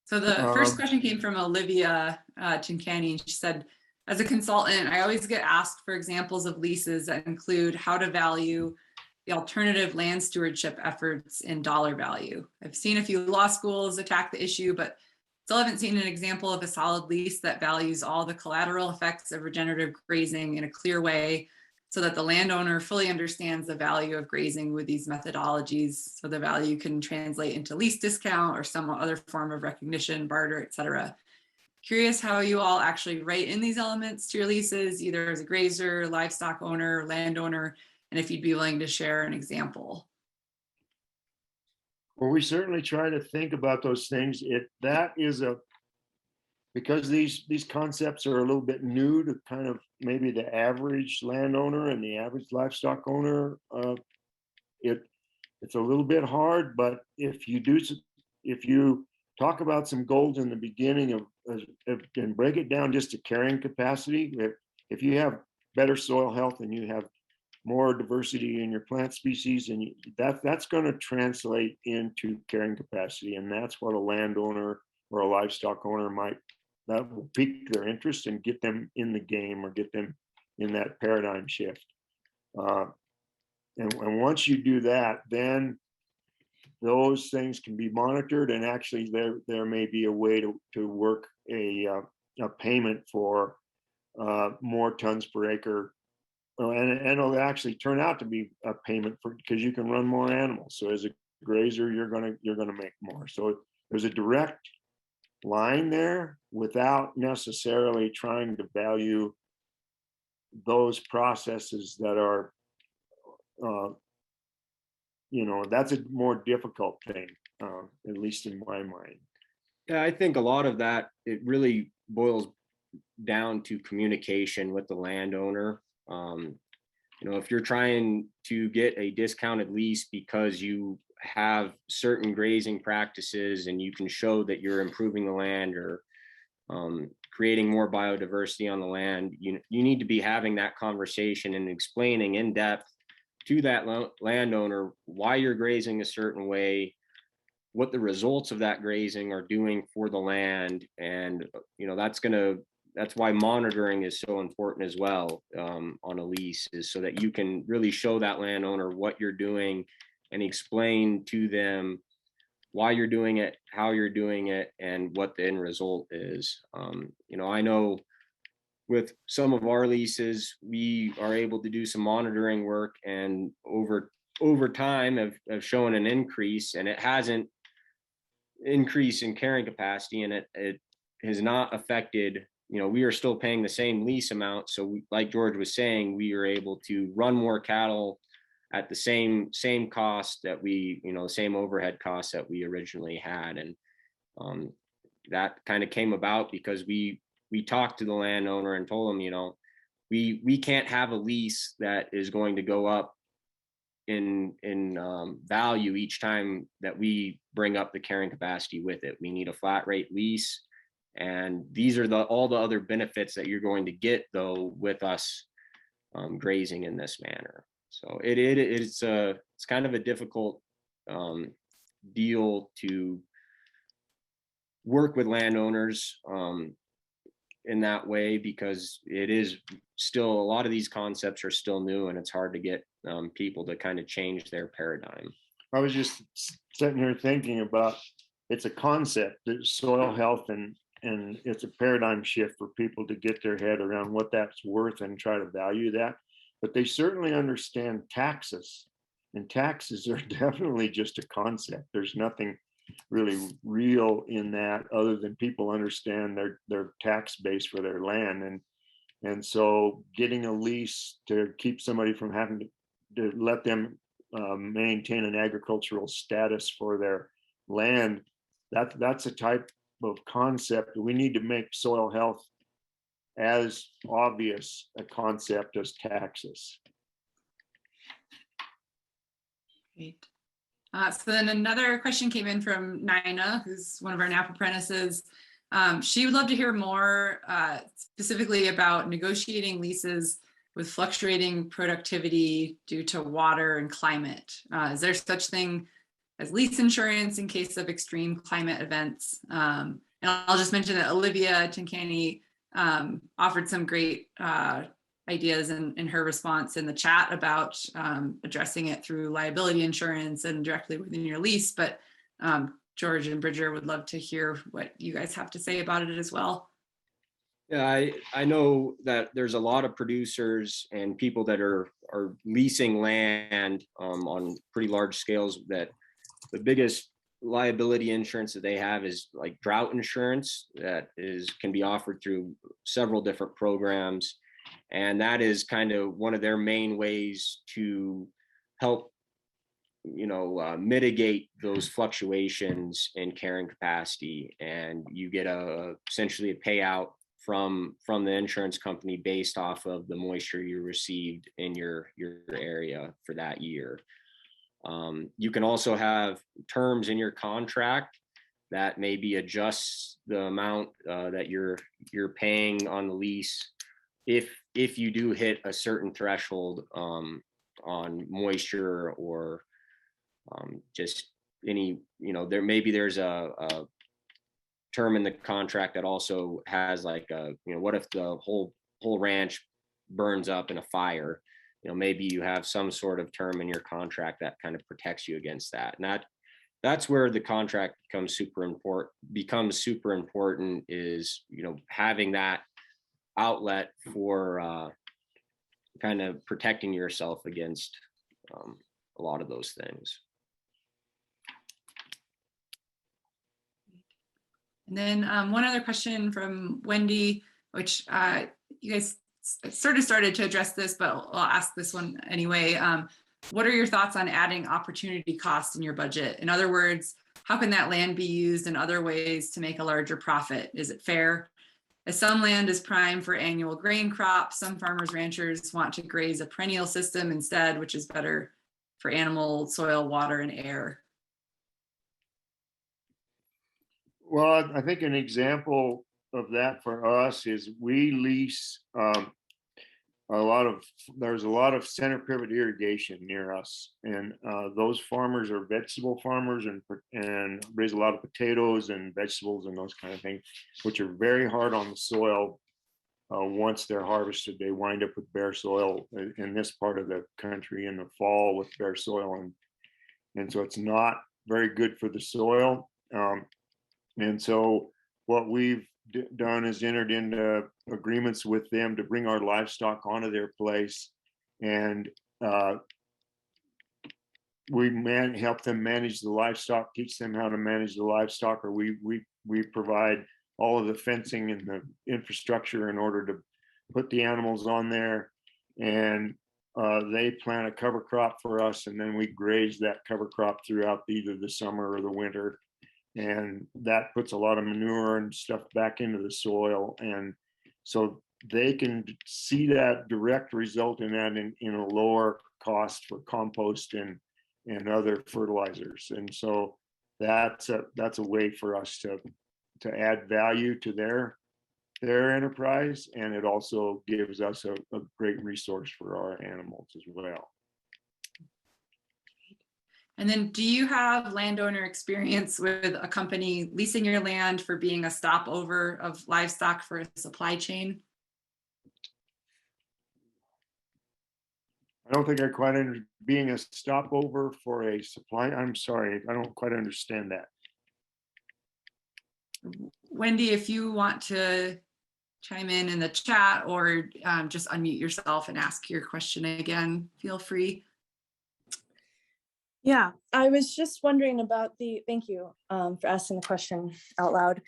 So the first question came from Olivia Chincani, and she said, as a consultant, I always get asked for examples of leases that include how to value the alternative land stewardship efforts in dollar value. I've seen a few law schools attack the issue, but still haven't seen an example of a solid lease that values all the collateral effects of regenerative grazing in a clear way so that the landowner fully understands the value of grazing with these methodologies. So the value can translate into lease discount or some other form of recognition, barter, et cetera. Curious how you all actually write in these elements to your leases, either as a grazer, livestock owner, landowner, and if you'd be willing to share an example. Well, we certainly try to think about those things. Because these concepts are a little bit new to kind of maybe the average landowner and the average livestock owner, it's a little bit hard. But if you talk about some goals in the beginning of and break it down just to carrying capacity, if you have better soil health and you have more diversity in your plant species, and that's going to translate into carrying capacity, and that's what a landowner or a livestock owner that will pique their interest and get them in the game or get them in that paradigm shift. And once you do that, then those things can be monitored, and actually there may be a way to work a payment for more tons per acre. And it'll actually turn out to be a payment for, because you can run more animals. So as a grazer, you're gonna make more. So there's a direct line there without necessarily trying to value those processes that are, that's a more difficult thing, at least in my mind. Yeah, I think a lot of that, it really boils down to communication with the landowner. If you're trying to get a discounted lease because you have certain grazing practices and you can show that you're improving the land or creating more biodiversity on the land, you need to be having that conversation and explaining in depth to that landowner why you're grazing a certain way, what the results of that grazing are doing for the land. And that's why monitoring is so important as well, on a lease, is so that you can really show that landowner what you're doing and explain to them why you're doing it, how you're doing it, and what the end result is. I know with some of our leases, we are able to do some monitoring work, and over time have shown an increase, and it hasn't increased in carrying capacity, and it has not affected, we are still paying the same lease amount. So like George was saying, we are able to run more cattle at the same cost that same overhead costs that we originally had. And that kind of came about because we talked to the landowner and told them, we can't have a lease that is going to go up in value each time that we bring up the carrying capacity with it. We need a flat rate lease. And these are all the other benefits that you're going to get, though, with us grazing in this manner. So it's kind of a difficult deal to work with landowners in that way, because it is still, a lot of these concepts are still new, and it's hard to get people to kind of change their paradigm. I was just sitting here thinking about, it's a concept, soil health, and it's a paradigm shift for people to get their head around what that's worth and try to value that. But they certainly understand taxes, and taxes are definitely just a concept. There's nothing really real in that, other than people understand their tax base for their land. And so getting a lease to keep somebody from having to let them maintain an agricultural status for their land, that's a type of concept. We need to make soil health as obvious a concept as taxes. Great. So then another question came in from Nina, who's one of our NAP apprentices. She would love to hear more specifically about negotiating leases with fluctuating productivity due to water and climate. Is there such thing as lease insurance in case of extreme climate events? And I'll just mention that Olivia Tincani offered some great ideas in her response in the chat about addressing it through liability insurance and directly within your lease. But George and Bridger would love to hear what you guys have to say about it as well. Yeah, I know that there's a lot of producers and people that are leasing land on pretty large scales, that the biggest liability insurance that they have is like drought insurance that can be offered through several different programs. And that is kind of one of their main ways to help mitigate those fluctuations in carrying capacity. And you get essentially a payout from the insurance company based off of the moisture you received in your area for that year. You can also have terms in your contract that maybe adjusts the amount that you're paying on the lease if you do hit a certain threshold on moisture, or just any, there's a term in the contract that also has like what if the whole ranch burns up in a fire? Maybe you have some sort of term in your contract that kind of protects you against that. And that's where the contract becomes super important, is having that outlet for kind of protecting yourself against a lot of those things. And then one other question from Wendy, which you guys sort of started to address this, but I'll ask this one anyway. What are your thoughts on adding opportunity cost in your budget? In other words, how can that land be used in other ways to make a larger profit? Is it fair? As some land is prime for annual grain crops, some farmers, ranchers want to graze a perennial system instead, which is better for animal, soil, water, and air. Well, I think an example of that for us is we lease there's a lot of center pivot irrigation near us, and those farmers are vegetable farmers and raise a lot of potatoes and vegetables and those kind of things, which are very hard on the soil. Once they're harvested, they wind up with bare soil in this part of the country in the fall, with bare soil, and so it's not very good for the soil. And so what we've done is entered into agreements with them to bring our livestock onto their place, and we help them manage the livestock, teach them how to manage the livestock, or we provide all of the fencing and the infrastructure in order to put the animals on there, and they plant a cover crop for us, and then we graze that cover crop throughout either the summer or the winter. And that puts a lot of manure and stuff back into the soil, and so they can see that direct result in that in a lower cost for compost and other fertilizers. And so that's a way for us to add value to their enterprise, and it also gives us a great resource for our animals as well. And then, do you have landowner experience with a company leasing your land for being a stopover of livestock for a supply chain? I don't think I quite being a stopover for a supply. I'm sorry, I don't quite understand that. Wendy, if you want to chime in the chat, or just unmute yourself and ask your question again, feel free. Yeah, I was just wondering about thank you for asking the question out loud.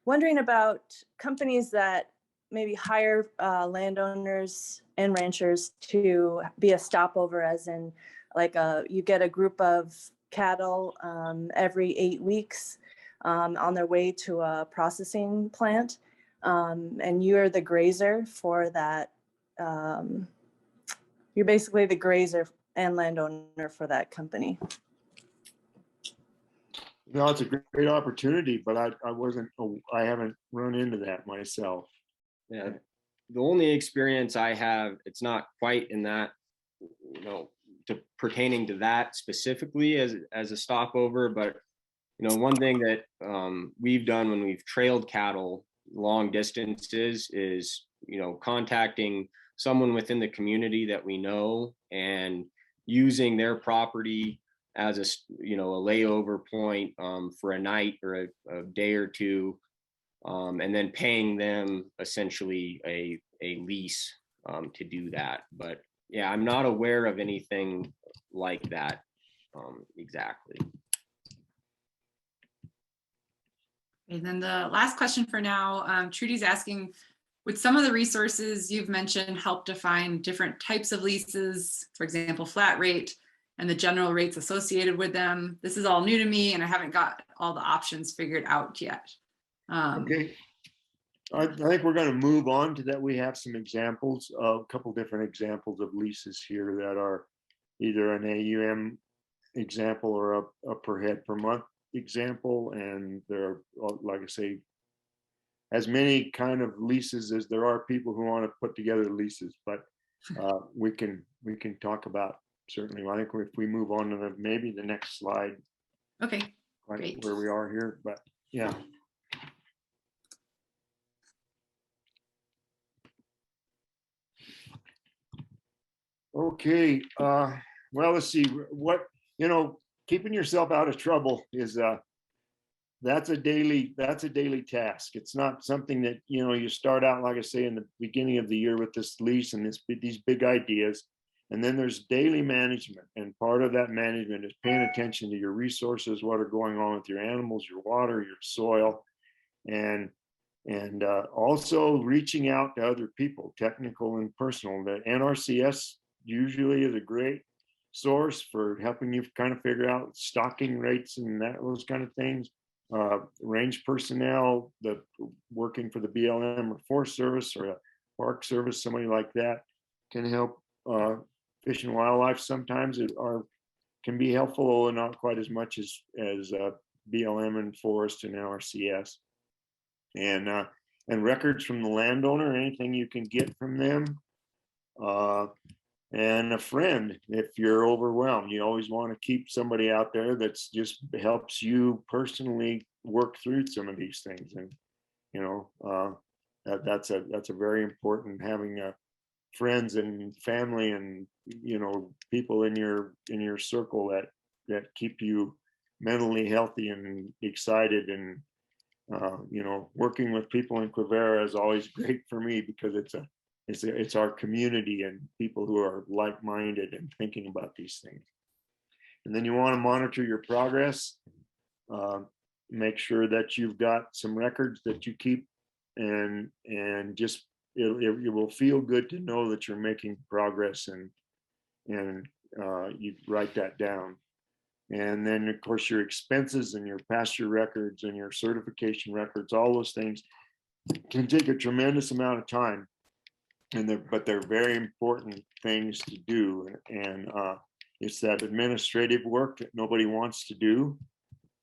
Wondering about companies that maybe hire landowners and ranchers to be a stopover, as in like you get a group of cattle every 8 weeks on their way to a processing plant, and you're the grazer for that. You're basically the grazer and landowner for that company. No, it's a great opportunity, but I haven't run into that myself. Yeah, the only experience I have, it's not quite in that, pertaining to that specifically as a stopover, but one thing that we've done when we've trailed cattle long distances is contacting someone within the community that we know and using their property as a layover point for a night or a day or two, and then paying them essentially a lease to do that. But yeah, I'm not aware of anything like that exactly. And then the last question for now, Trudy's asking, would some of the resources you've mentioned help define different types of leases, for example, flat rate and the general rates associated with them? This is all new to me and I haven't got all the options figured out yet. Okay. I think we're going to move on to that. We have some examples, a couple different examples of leases here that are either an AUM example or a per head per month example. And there are, like I say, as many kind of leases as there are people who want to put together leases, but we can talk about certainly. I think if we move on to maybe the next slide. Okay, Right great. where we are here, but yeah. Okay, well, let's see what, keeping yourself out of trouble is that's a daily task. It's not something that, you start out, like I say, in the beginning of the year with this lease and these big ideas. And then there's daily management. And part of that management is paying attention to your resources, what are going on with your animals, your water, your soil, and also reaching out to other people, technical and personal. The NRCS usually is a great source for helping you kind of figure out stocking rates and those kind of things. Range personnel, the working for the BLM or Forest Service or a Park Service, somebody like that can help. Fish and Wildlife sometimes can be helpful, and not quite as much as BLM and Forest and NRCS. And records from the landowner, anything you can get from them. And a friend, if you're overwhelmed, you always want to keep somebody out there that's just helps you personally work through some of these things. And that's a very important, having friends and family and people in your circle that keep you mentally healthy and excited. And working with people in Quivira is always great for me because it's our community and people who are like-minded and thinking about these things. And then you want to monitor your progress. Make sure that you've got some records that you keep, and just it will feel good to know that you're making progress, and you write that down. And then of course your expenses and your pasture records and your certification records, all those things can take a tremendous amount of time, but they're very important things to do. And it's that administrative work that nobody wants to do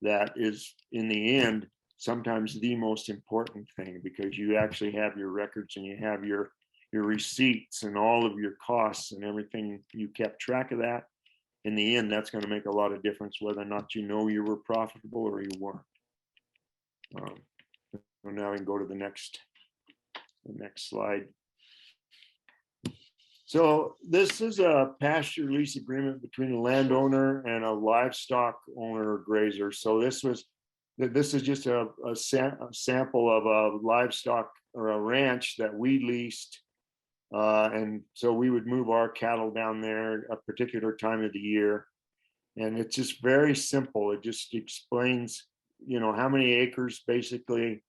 that is, in the end, sometimes the most important thing, because you actually have your records and you have your receipts and all of your costs and everything. You kept track of that. In the end, that's going to make a lot of difference whether or not you were profitable or you weren't. So now we can go to the next slide. So this is a pasture lease agreement between a landowner and a livestock owner or grazer. So this is just a sample of a livestock or a ranch that we leased. And so we would move our cattle down there a particular time of the year. And it's just very simple. It just explains, how many acres basically,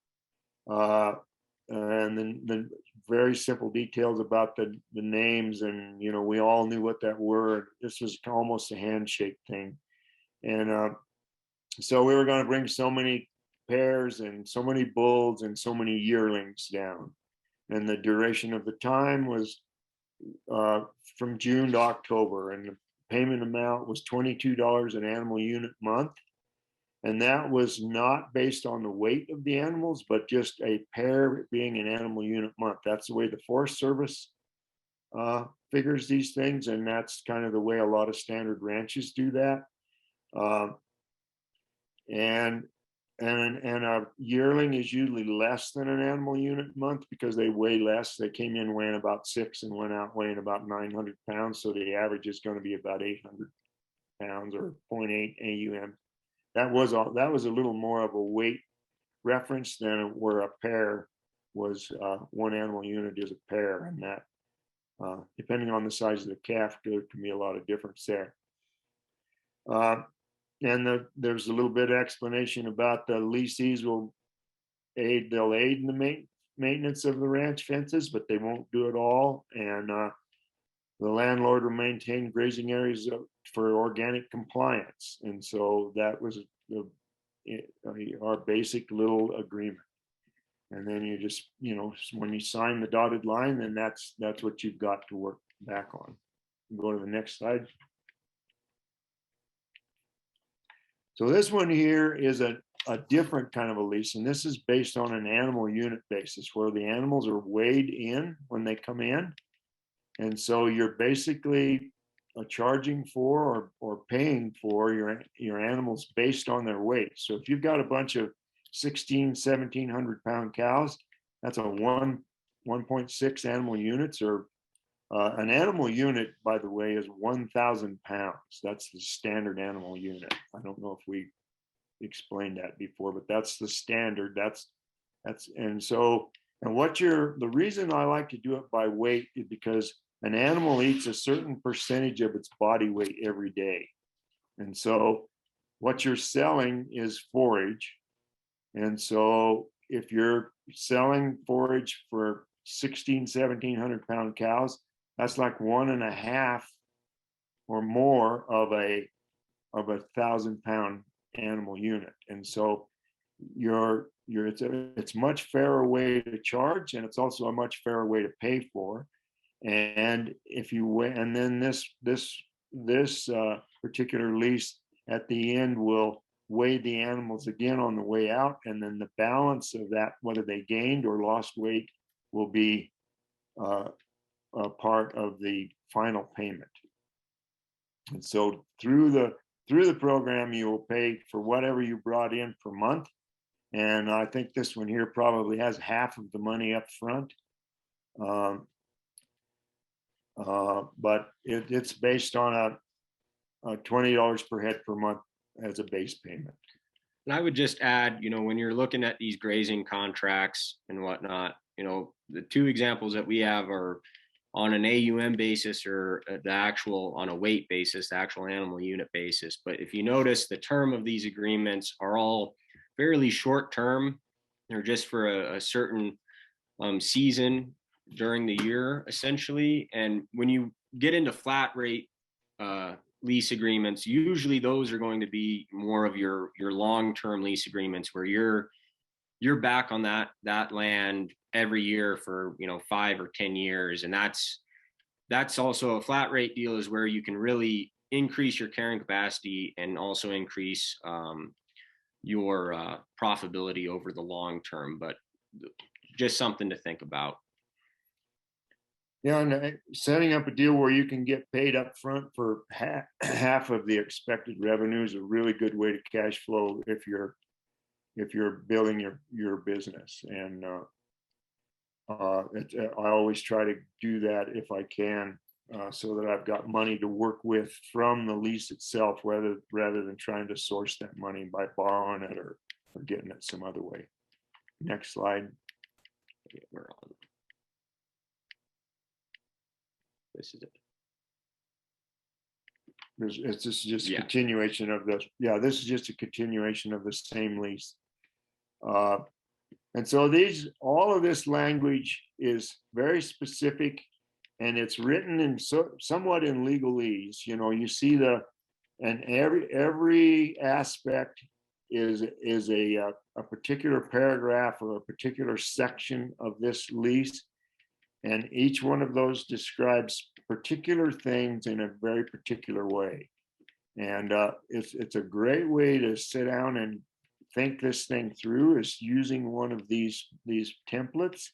and then the very simple details about the names. And, we all knew what that were. This was almost a handshake thing. And so we were going to bring so many pairs and so many bulls and so many yearlings down. And the duration of the time was from June to October. And the payment amount was $22 an animal unit month. And that was not based on the weight of the animals, but just a pair being an animal unit month. That's the way the Forest Service figures these things. And that's kind of the way a lot of standard ranches do that. And a yearling is usually less than an animal unit month because they weigh less. They came in weighing about 6 and went out weighing about 900 pounds. So the average is going to be about 800 pounds or 0.8 AUM. That was a little more of a weight reference than where a pair was. One animal unit is a pair, and that depending on the size of the calf, there can be a lot of difference there. And there's a little bit of explanation about the leases they'll aid in the maintenance of the ranch fences, but they won't do it all. And the landlord will maintain grazing areas for organic compliance. And so that was our basic little agreement. And then you just, when you sign the dotted line, then that's what you've got to work back on. Go to the next slide. So this one here is a different kind of a lease, and this is based on an animal unit basis where the animals are weighed in when they come in. And so you're basically charging for or paying for your animals based on their weight. So if you've got a bunch of 1,700 pound cows, that's a 1.6 animal units, or an animal unit, by the way, is 1,000 pounds. That's the standard animal unit. I don't know if we explained that before, but that's the standard. The reason I like to do it by weight is because an animal eats a certain percentage of its body weight every day. And so what you're selling is forage. And so if you're selling forage for 1,700 pound cows, that's like 1.5 or more of a 1,000 pound animal unit. And so it's much fairer way to charge, and it's also a much fairer way to pay for. And if you weigh, and then this particular lease at the end will weigh the animals again on the way out, and then the balance of that, whether they gained or lost weight, will be a part of the final payment. And so through the program, you will pay for whatever you brought in per month. And I think this one here probably has half of the money up front. But it's based on a $20 per head per month as a base payment. And I would just add, when you're looking at these grazing contracts and whatnot, the two examples that we have are on an AUM basis, or on a weight basis, the actual animal unit basis. But if you notice, the term of these agreements are all fairly short term. They're just for a certain season during the year, essentially. And when you get into flat rate lease agreements, usually those are going to be more of your long-term lease agreements where you're back on that land every year for 5 or 10 years. And that's also a flat rate deal, is where you can really increase your carrying capacity and also increase your profitability over the long term. But just something to think about. Yeah, and setting up a deal where you can get paid up front for half of the expected revenue is a really good way to cash flow if you're building your business. And I always try to do that if I can, so that I've got money to work with from the lease itself, rather than trying to source that money by borrowing it or getting it some other way. Next slide. Okay, we're on. This is it. This is just a Yeah. continuation of this. Yeah, this is just a continuation of the same lease. And so all of this language is very specific, and it's written in somewhat in legalese. You see and every aspect is a particular paragraph or a particular section of this lease. And each one of those describes particular things in a very particular way. And it's a great way to sit down and think this thing through, is using one of these templates,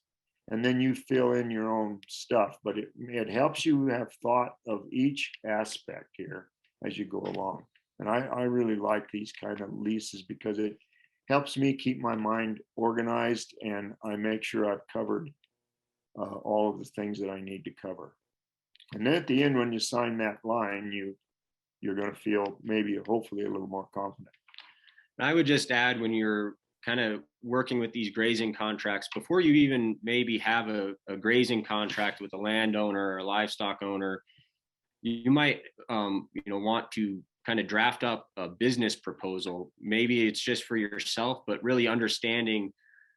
and then you fill in your own stuff. But it helps you have thought of each aspect here as you go along. And I really like these kind of leases because it helps me keep my mind organized, and I make sure I've covered all of the things that I need to cover. And then at the end, when you sign that line, you're going to feel maybe hopefully a little more confident. I would just add, when you're kind of working with these grazing contracts, before you even maybe have a grazing contract with a landowner or a livestock owner, you might want to kind of draft up a business proposal. Maybe it's just for yourself, but really understanding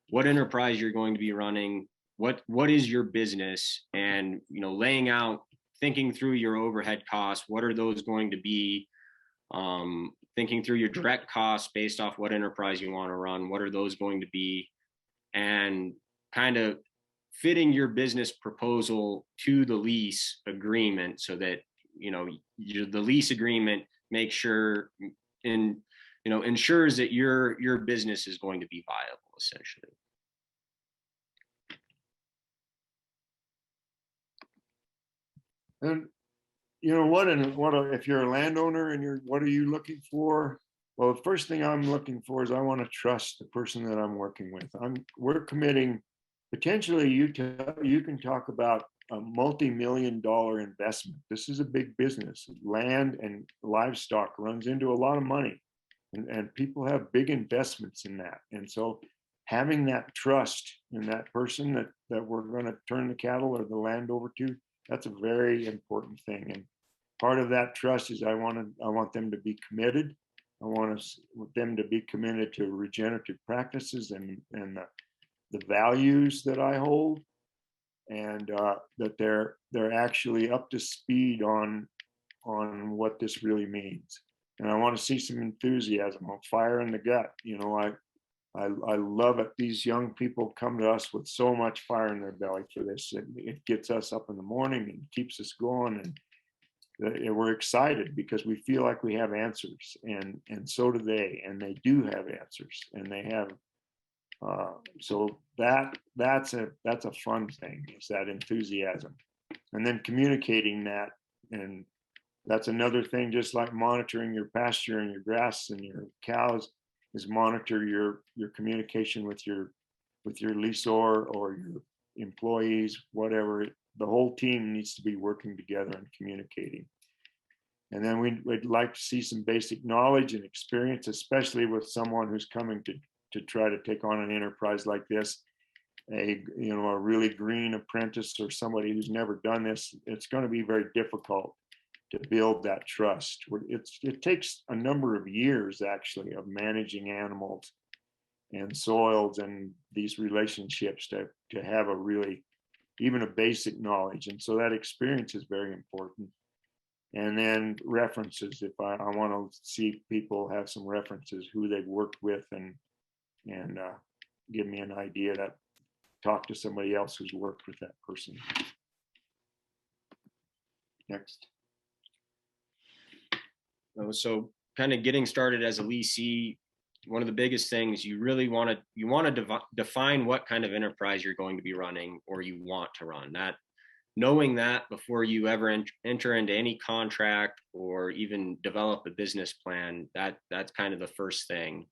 what enterprise you're going to be running, what is your business, and laying out, thinking through your overhead costs. What are those going to be? Thinking through your direct costs based off what enterprise you want to run. What are those going to be? And kind of fitting your business proposal to the lease agreement, so that the lease agreement makes sure ensures that your business is going to be viable, essentially. And if you're a landowner and what are you looking for? Well, the first thing I'm looking for is I want to trust the person that I'm working with. We're committing, potentially you can talk about a multi-million-dollar investment. This is a big business. Land and livestock runs into a lot of money, and people have big investments in that. And so having that trust in that person that we're going to turn the cattle or the land over to, that's a very important thing. And part of that trust is I want them to be committed. I want them to be committed to regenerative practices and the values that I hold, and that they're actually up to speed on what this really means. And I want to see some enthusiasm, a fire in the gut. I love it. These young people come to us with so much fire in their belly for this. It gets us up in the morning and keeps us going, and we're excited because we feel like we have answers, and so do they, and they do have answers, and they have. So that's a fun thing, is that enthusiasm, and then communicating that. And that's another thing, just like monitoring your pasture and your grass and your cows, is monitor your communication with your leaseor or your employees, whatever. The whole team needs to be working together and communicating. And then we'd like to see some basic knowledge and experience, especially with someone who's coming to try to take on an enterprise like this. A really green apprentice or somebody who's never done this, it's going to be very difficult to build that trust. It takes a number of years, actually, of managing animals and soils and these relationships to have even a basic knowledge. And so that experience is very important. And then references. If I want to see people have some references, who they've worked with, and give me an idea to talk to somebody else who's worked with that person. Next. So kind of getting started as a leasee, one of the biggest things, you want to define what kind of enterprise you're going to be running or you want to run. That, knowing that before you ever enter into any contract or even develop a business plan, that's kind of the first thing.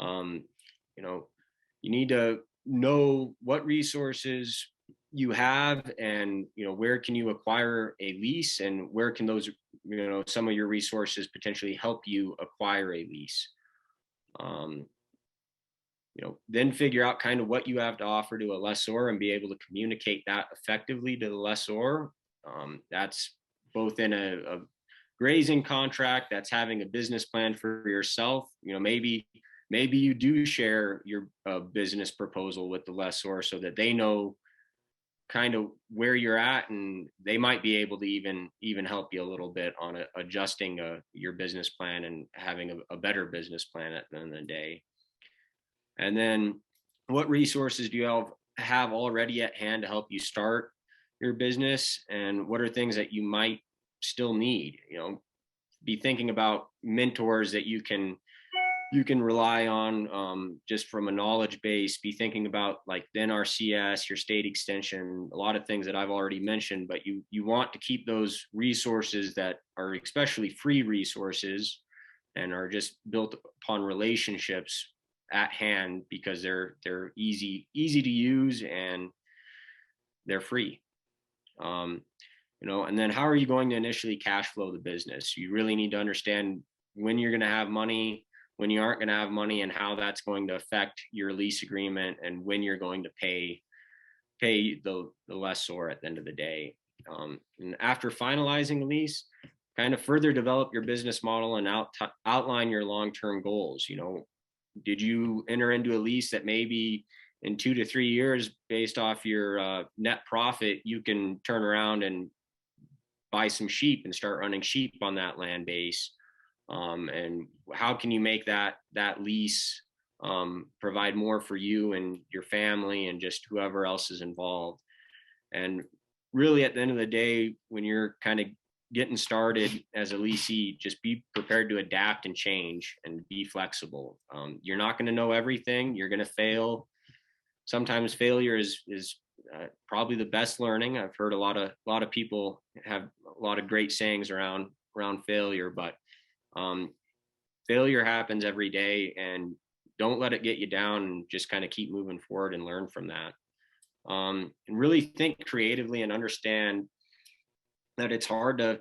You need to know what resources you have, and where can you acquire a lease, and where can those some of your resources potentially help you acquire a lease. Then figure out kind of what you have to offer to a lessor and be able to communicate that effectively to the lessor. That's both in a grazing contract, that's having a business plan for yourself. Maybe you do share your business proposal with the lessor so that they know kind of where you're at, and they might be able to even help you a little bit on adjusting your business plan and having a better business plan at the end of the day. And then what resources do you have already at hand to help you start your business, and what are things that you might still need? Be thinking about mentors that you can rely on, just from a knowledge base. Be thinking about like the NRCS, your state extension, a lot of things that I've already mentioned, but you want to keep those resources that are especially free resources and are just built upon relationships at hand, because they're easy to use and they're free. and then how are you going to initially cash flow the business? You really need to understand when you're going to have money, when you aren't going to have money, and how that's going to affect your lease agreement, and when you're going to pay the lessor at the end of the day. And after finalizing the lease, kind of further develop your business model and outline your long-term goals. Did you enter into a lease that maybe in 2 to 3 years, based off your net profit, you can turn around and buy some sheep and start running sheep on that land base? And how can you make that lease provide more for you and your family and just whoever else is involved? And really, at the end of the day, when you're kind of getting started as a leasee, just be prepared to adapt and change and be flexible. You're not going to know everything. You're going to fail. Sometimes failure is probably the best learning. I've heard a lot of people have a lot of great sayings around failure, but failure happens every day, and don't let it get you down, and just kind of keep moving forward and learn from that. And really think creatively and understand that it's hard to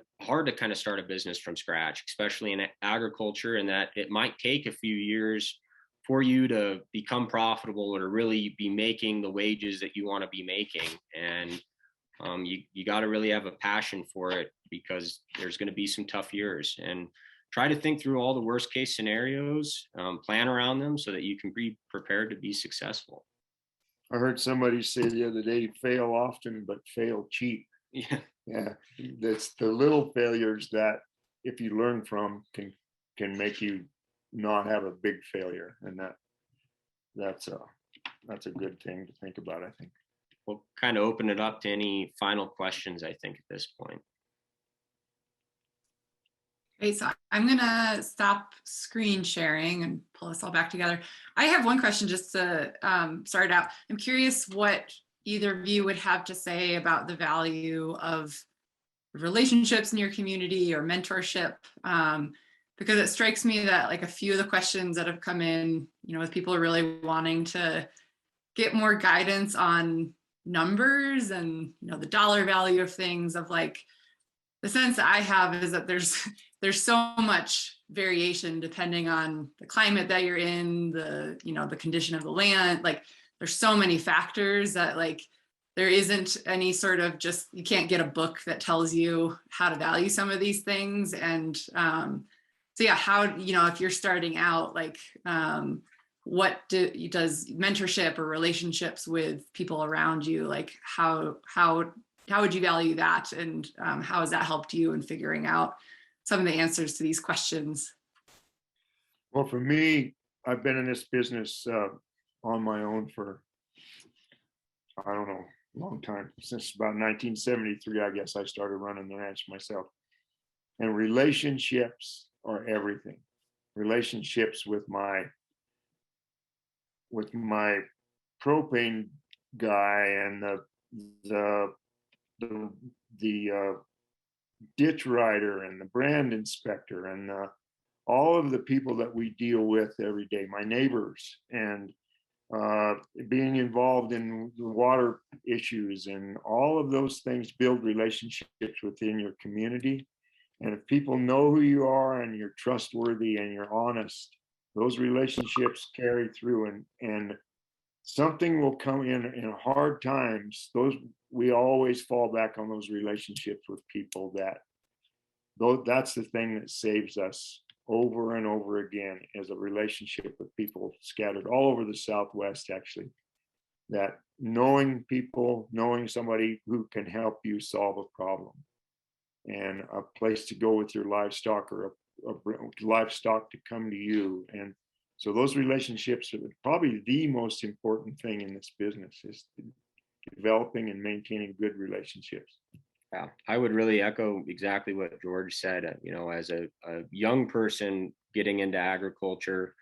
kind of start a business from scratch, especially in agriculture, and that it might take a few years for you to become profitable or to really be making the wages that you want to be making. And you got to really have a passion for it, because there's going to be some tough years, and try to think through all the worst case scenarios, plan around them so that you can be prepared to be successful. I heard somebody say the other day, fail often, but fail cheap. Yeah. That's the little failures that, if you learn from, can make you not have a big failure. And that's a good thing to think about, I think. We'll kind of open it up to any final questions, I think, at this point. Okay, so I'm gonna stop screen sharing and pull us all back together. I have one question just to start out. I'm curious what either of you would have to say about the value of relationships in your community or mentorship, because it strikes me that like a few of the questions that have come in, with people really wanting to get more guidance on numbers and the dollar value of things, of like, the sense that I have is that there's so much variation depending on the climate that you're in, the condition of the land. Like, there's so many factors that like there isn't any sort of you can't get a book that tells you how to value some of these things. And so yeah, how, if you're starting out, like what does mentorship or relationships with people around you, like how would you value that, and how has that helped you in figuring out some of the answers to these questions? Well, for me, I've been in this business on my own for, I don't know, a long time. Since about 1973, I guess I started running the ranch myself. And relationships are everything. Relationships with my propane guy and the ditch rider and the brand inspector and all of the people that we deal with every day, my neighbors, and being involved in the water issues, and all of those things build relationships within your community. And if people know who you are and you're trustworthy and you're honest, those relationships carry through, and something will come in hard times. We always fall back on those relationships with people. That's the thing that saves us over and over again, is a relationship with people scattered all over the Southwest, actually. That knowing somebody who can help you solve a problem, and a place to go with your livestock, or a livestock to come to you. And so those relationships are probably the most important thing in this business, is developing and maintaining good relationships. Yeah, I would really echo exactly what George said. As a young person getting into agriculture,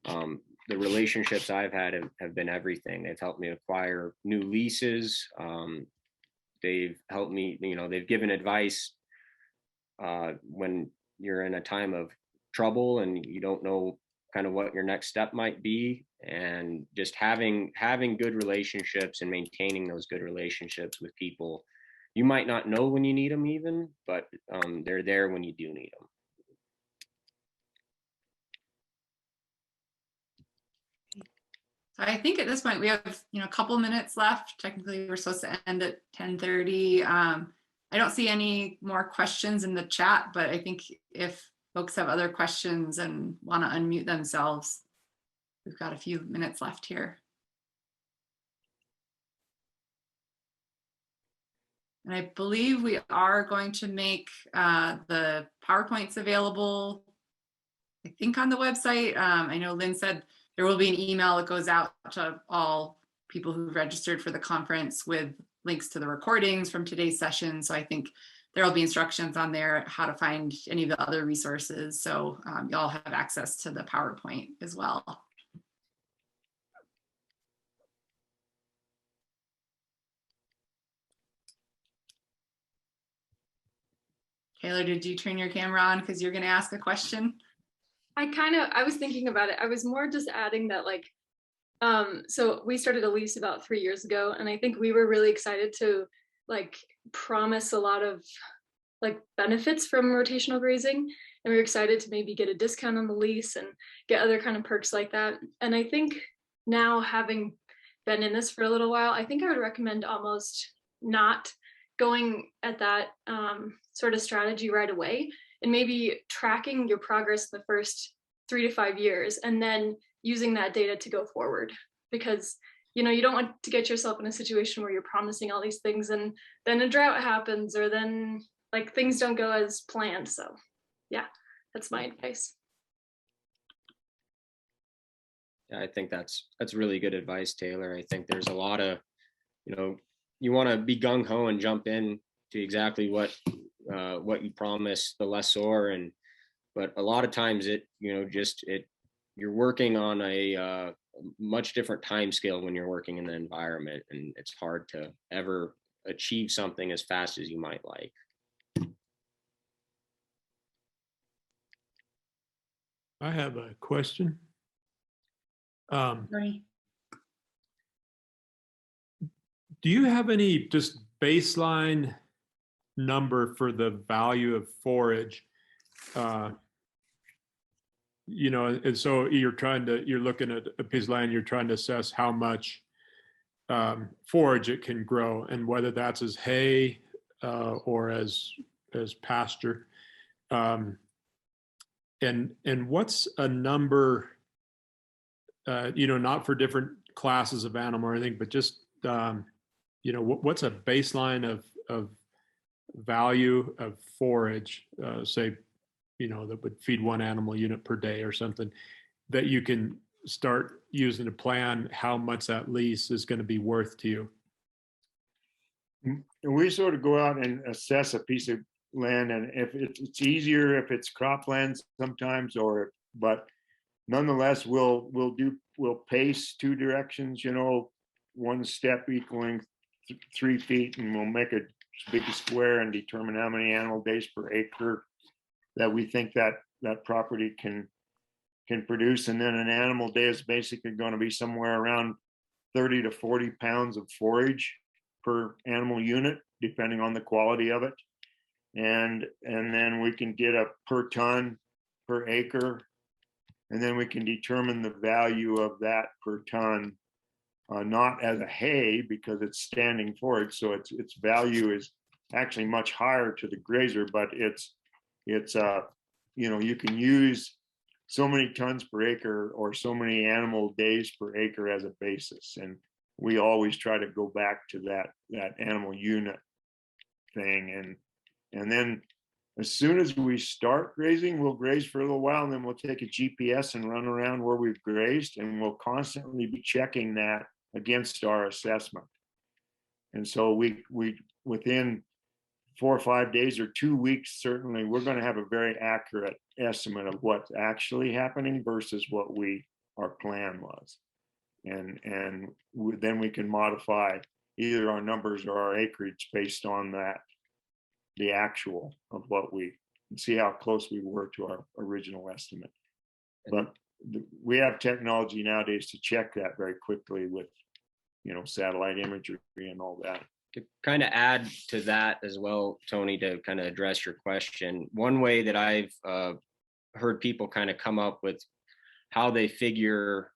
the relationships I've had have been everything. They've helped me acquire new leases. They've helped me, they've given advice when you're in a time of trouble and you don't know kind of what your next step might be. And just having good relationships and maintaining those good relationships with people you might not know when you need them even, but they're there when you do need them. I think at this point we have, a couple minutes left. Technically, we're supposed to end at 10:30. I don't see any more questions in the chat, but I think if folks have other questions and want to unmute themselves, we've got a few minutes left here. And I believe we are going to make the PowerPoints available, I think, on the website. I know Lynn said there will be an email that goes out to all people who registered for the conference with links to the recordings from today's session. So I think there will be instructions on there how to find any of the other resources. So y'all have access to the PowerPoint as well. Taylor, did you turn your camera on because you're going to ask a question? I was thinking about it. I was more just adding that, like, so we started a lease about 3 years ago, and I think we were really excited to like promise a lot of like benefits from rotational grazing, and we were excited to maybe get a discount on the lease and get other kind of perks like that. And I think now, having been in this for a little while, I think I would recommend almost not going at that sort of strategy right away, and maybe tracking your progress in the first 3 to 5 years and then using that data to go forward. Because you don't want to get yourself in a situation where you're promising all these things and then a drought happens, or then like things don't go as planned. So yeah, that's my advice. Yeah, I think that's really good advice, Taylor. I think there's a lot of, you want to be gung ho and jump in to exactly what you promise the lessor, but a lot of times you're working on a much different time scale when you're working in the environment, and it's hard to ever achieve something as fast as you might like. I have a question. Right. Do you have any just baseline number for the value of forage? And so you're looking at a piece of land, you're trying to assess how much forage it can grow, and whether that's as hay or as pasture. And what's a number, not for different classes of animal or anything, but just, what's a baseline of value of forage, say, that would feed one animal unit per day or something, that you can start using to plan how much that lease is going to be worth to you? And we sort of go out and assess a piece of land, and if it's easier if it's cropland sometimes, but nonetheless we'll pace 2 directions, 1 step equaling 3 feet, and we'll make a big square and determine how many animal days per acre that we think that property can produce. And then an animal day is basically going to be somewhere around 30 to 40 pounds of forage per animal unit, depending on the quality of it. And then we can get a per ton per acre, and then we can determine the value of that per ton, not as a hay because it's standing forage, so its value is actually much higher to the grazer, but it's you can use so many tons per acre or so many animal days per acre as a basis, and we always try to go back to that animal unit thing. And then as soon as we start grazing, we'll graze for a little while, and then we'll take a GPS and run around where we've grazed, and we'll constantly be checking that against our assessment. And so we within 4 or 5 days or 2 weeks, certainly, we're going to have a very accurate estimate of what's actually happening versus what our plan was. And then we can modify either our numbers or our acreage based on the actual of what see how close we were to our original estimate. But we have technology nowadays to check that very quickly with, satellite imagery and all that. To kind of add to that as well, Tony, to kind of address your question, one way that I've heard people kind of come up with how they figure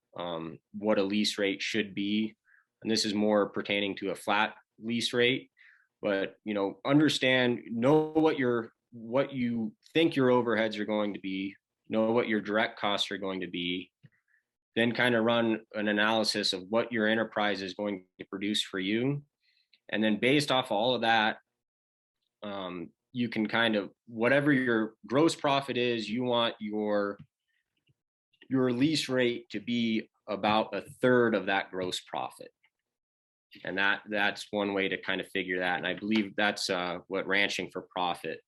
what a lease rate should be, and this is more pertaining to a flat lease rate, but know what you think your overheads are going to be, know what your direct costs are going to be, then kind of run an analysis of what your enterprise is going to produce for you. And then based off all of that, you can kind of, whatever your gross profit is, you want your lease rate to be about a third of that gross profit. And that's one way to kind of figure that. And I believe that's what Ranching for Profit,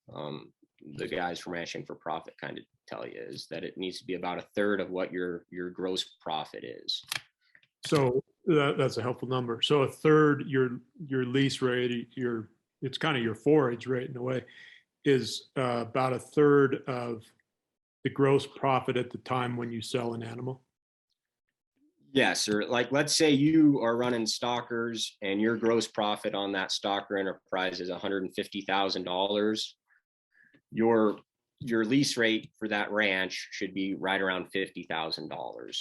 the guys from Ranching for Profit kind of tell you, is that it needs to be about a third of what your gross profit is. So that's a helpful number. So a third, your lease rate, it's kind of your forage rate in a way, is about a third of the gross profit at the time when you sell an animal. Yes, or like, let's say you are running stockers and your gross profit on that stocker enterprise is $150,000. Your lease rate for that ranch should be right around $50,000.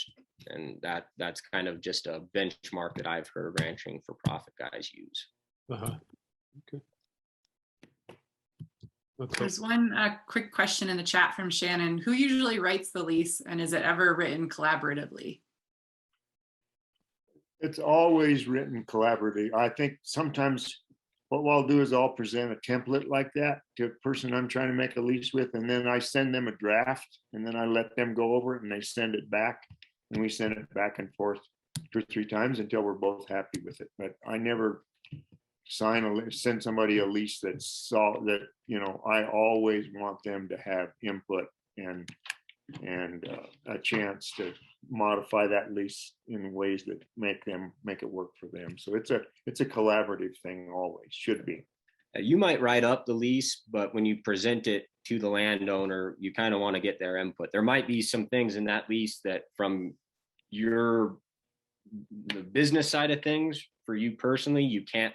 And that's kind of just a benchmark that I've heard Ranching for Profit guys use. Okay. There's one quick question in the chat from Shannon. Who usually writes the lease, and is it ever written collaboratively? It's always written collaboratively. I think sometimes what I'll do is I'll present a template like that to a person I'm trying to make a lease with, and then I send them a draft, and then I let them go over it and they send it back, and we send it back and forth 2 or 3 times until we're both happy with it. But I never send somebody a lease that's that, I always want them to have input and a chance to modify that lease in ways that make it work for them. So it's a collaborative thing, always should be. You might write up the lease, but when you present it to the landowner, you kind of want to get their input. There might be some things in that lease that from the business side of things, for you personally, you can't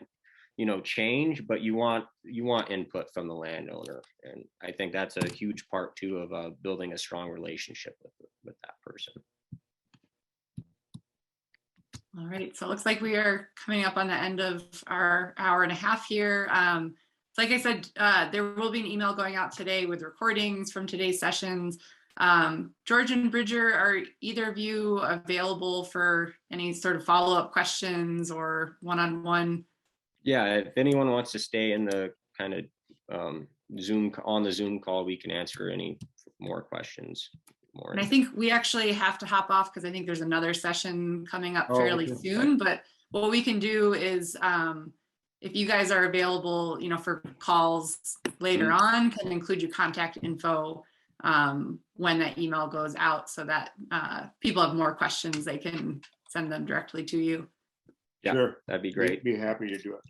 change, but you want input from the landowner. And I think that's a huge part too of building a strong relationship with that person. All right, so it looks like we are coming up on the end of our hour and a half here. Like I said, there will be an email going out today with recordings from today's sessions. George and Bridger, are either of you available for any sort of follow-up questions or one-on-one? Yeah, if anyone wants to stay in the kind of Zoom call, we can answer any more questions. And I think we actually have to hop off because I think there's another session coming up fairly soon. But what we can do is, if you guys are available, for calls later on, can include your contact info when that email goes out, so that people have more questions, they can send them directly to you. Yeah, sure. That'd be great. We'd be happy to do it.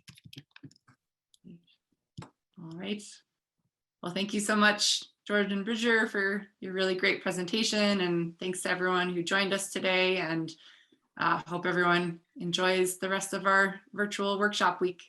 All right. Well, thank you so much, George and Bridger, for your really great presentation. And thanks to everyone who joined us today. And hope everyone enjoys the rest of our virtual workshop week.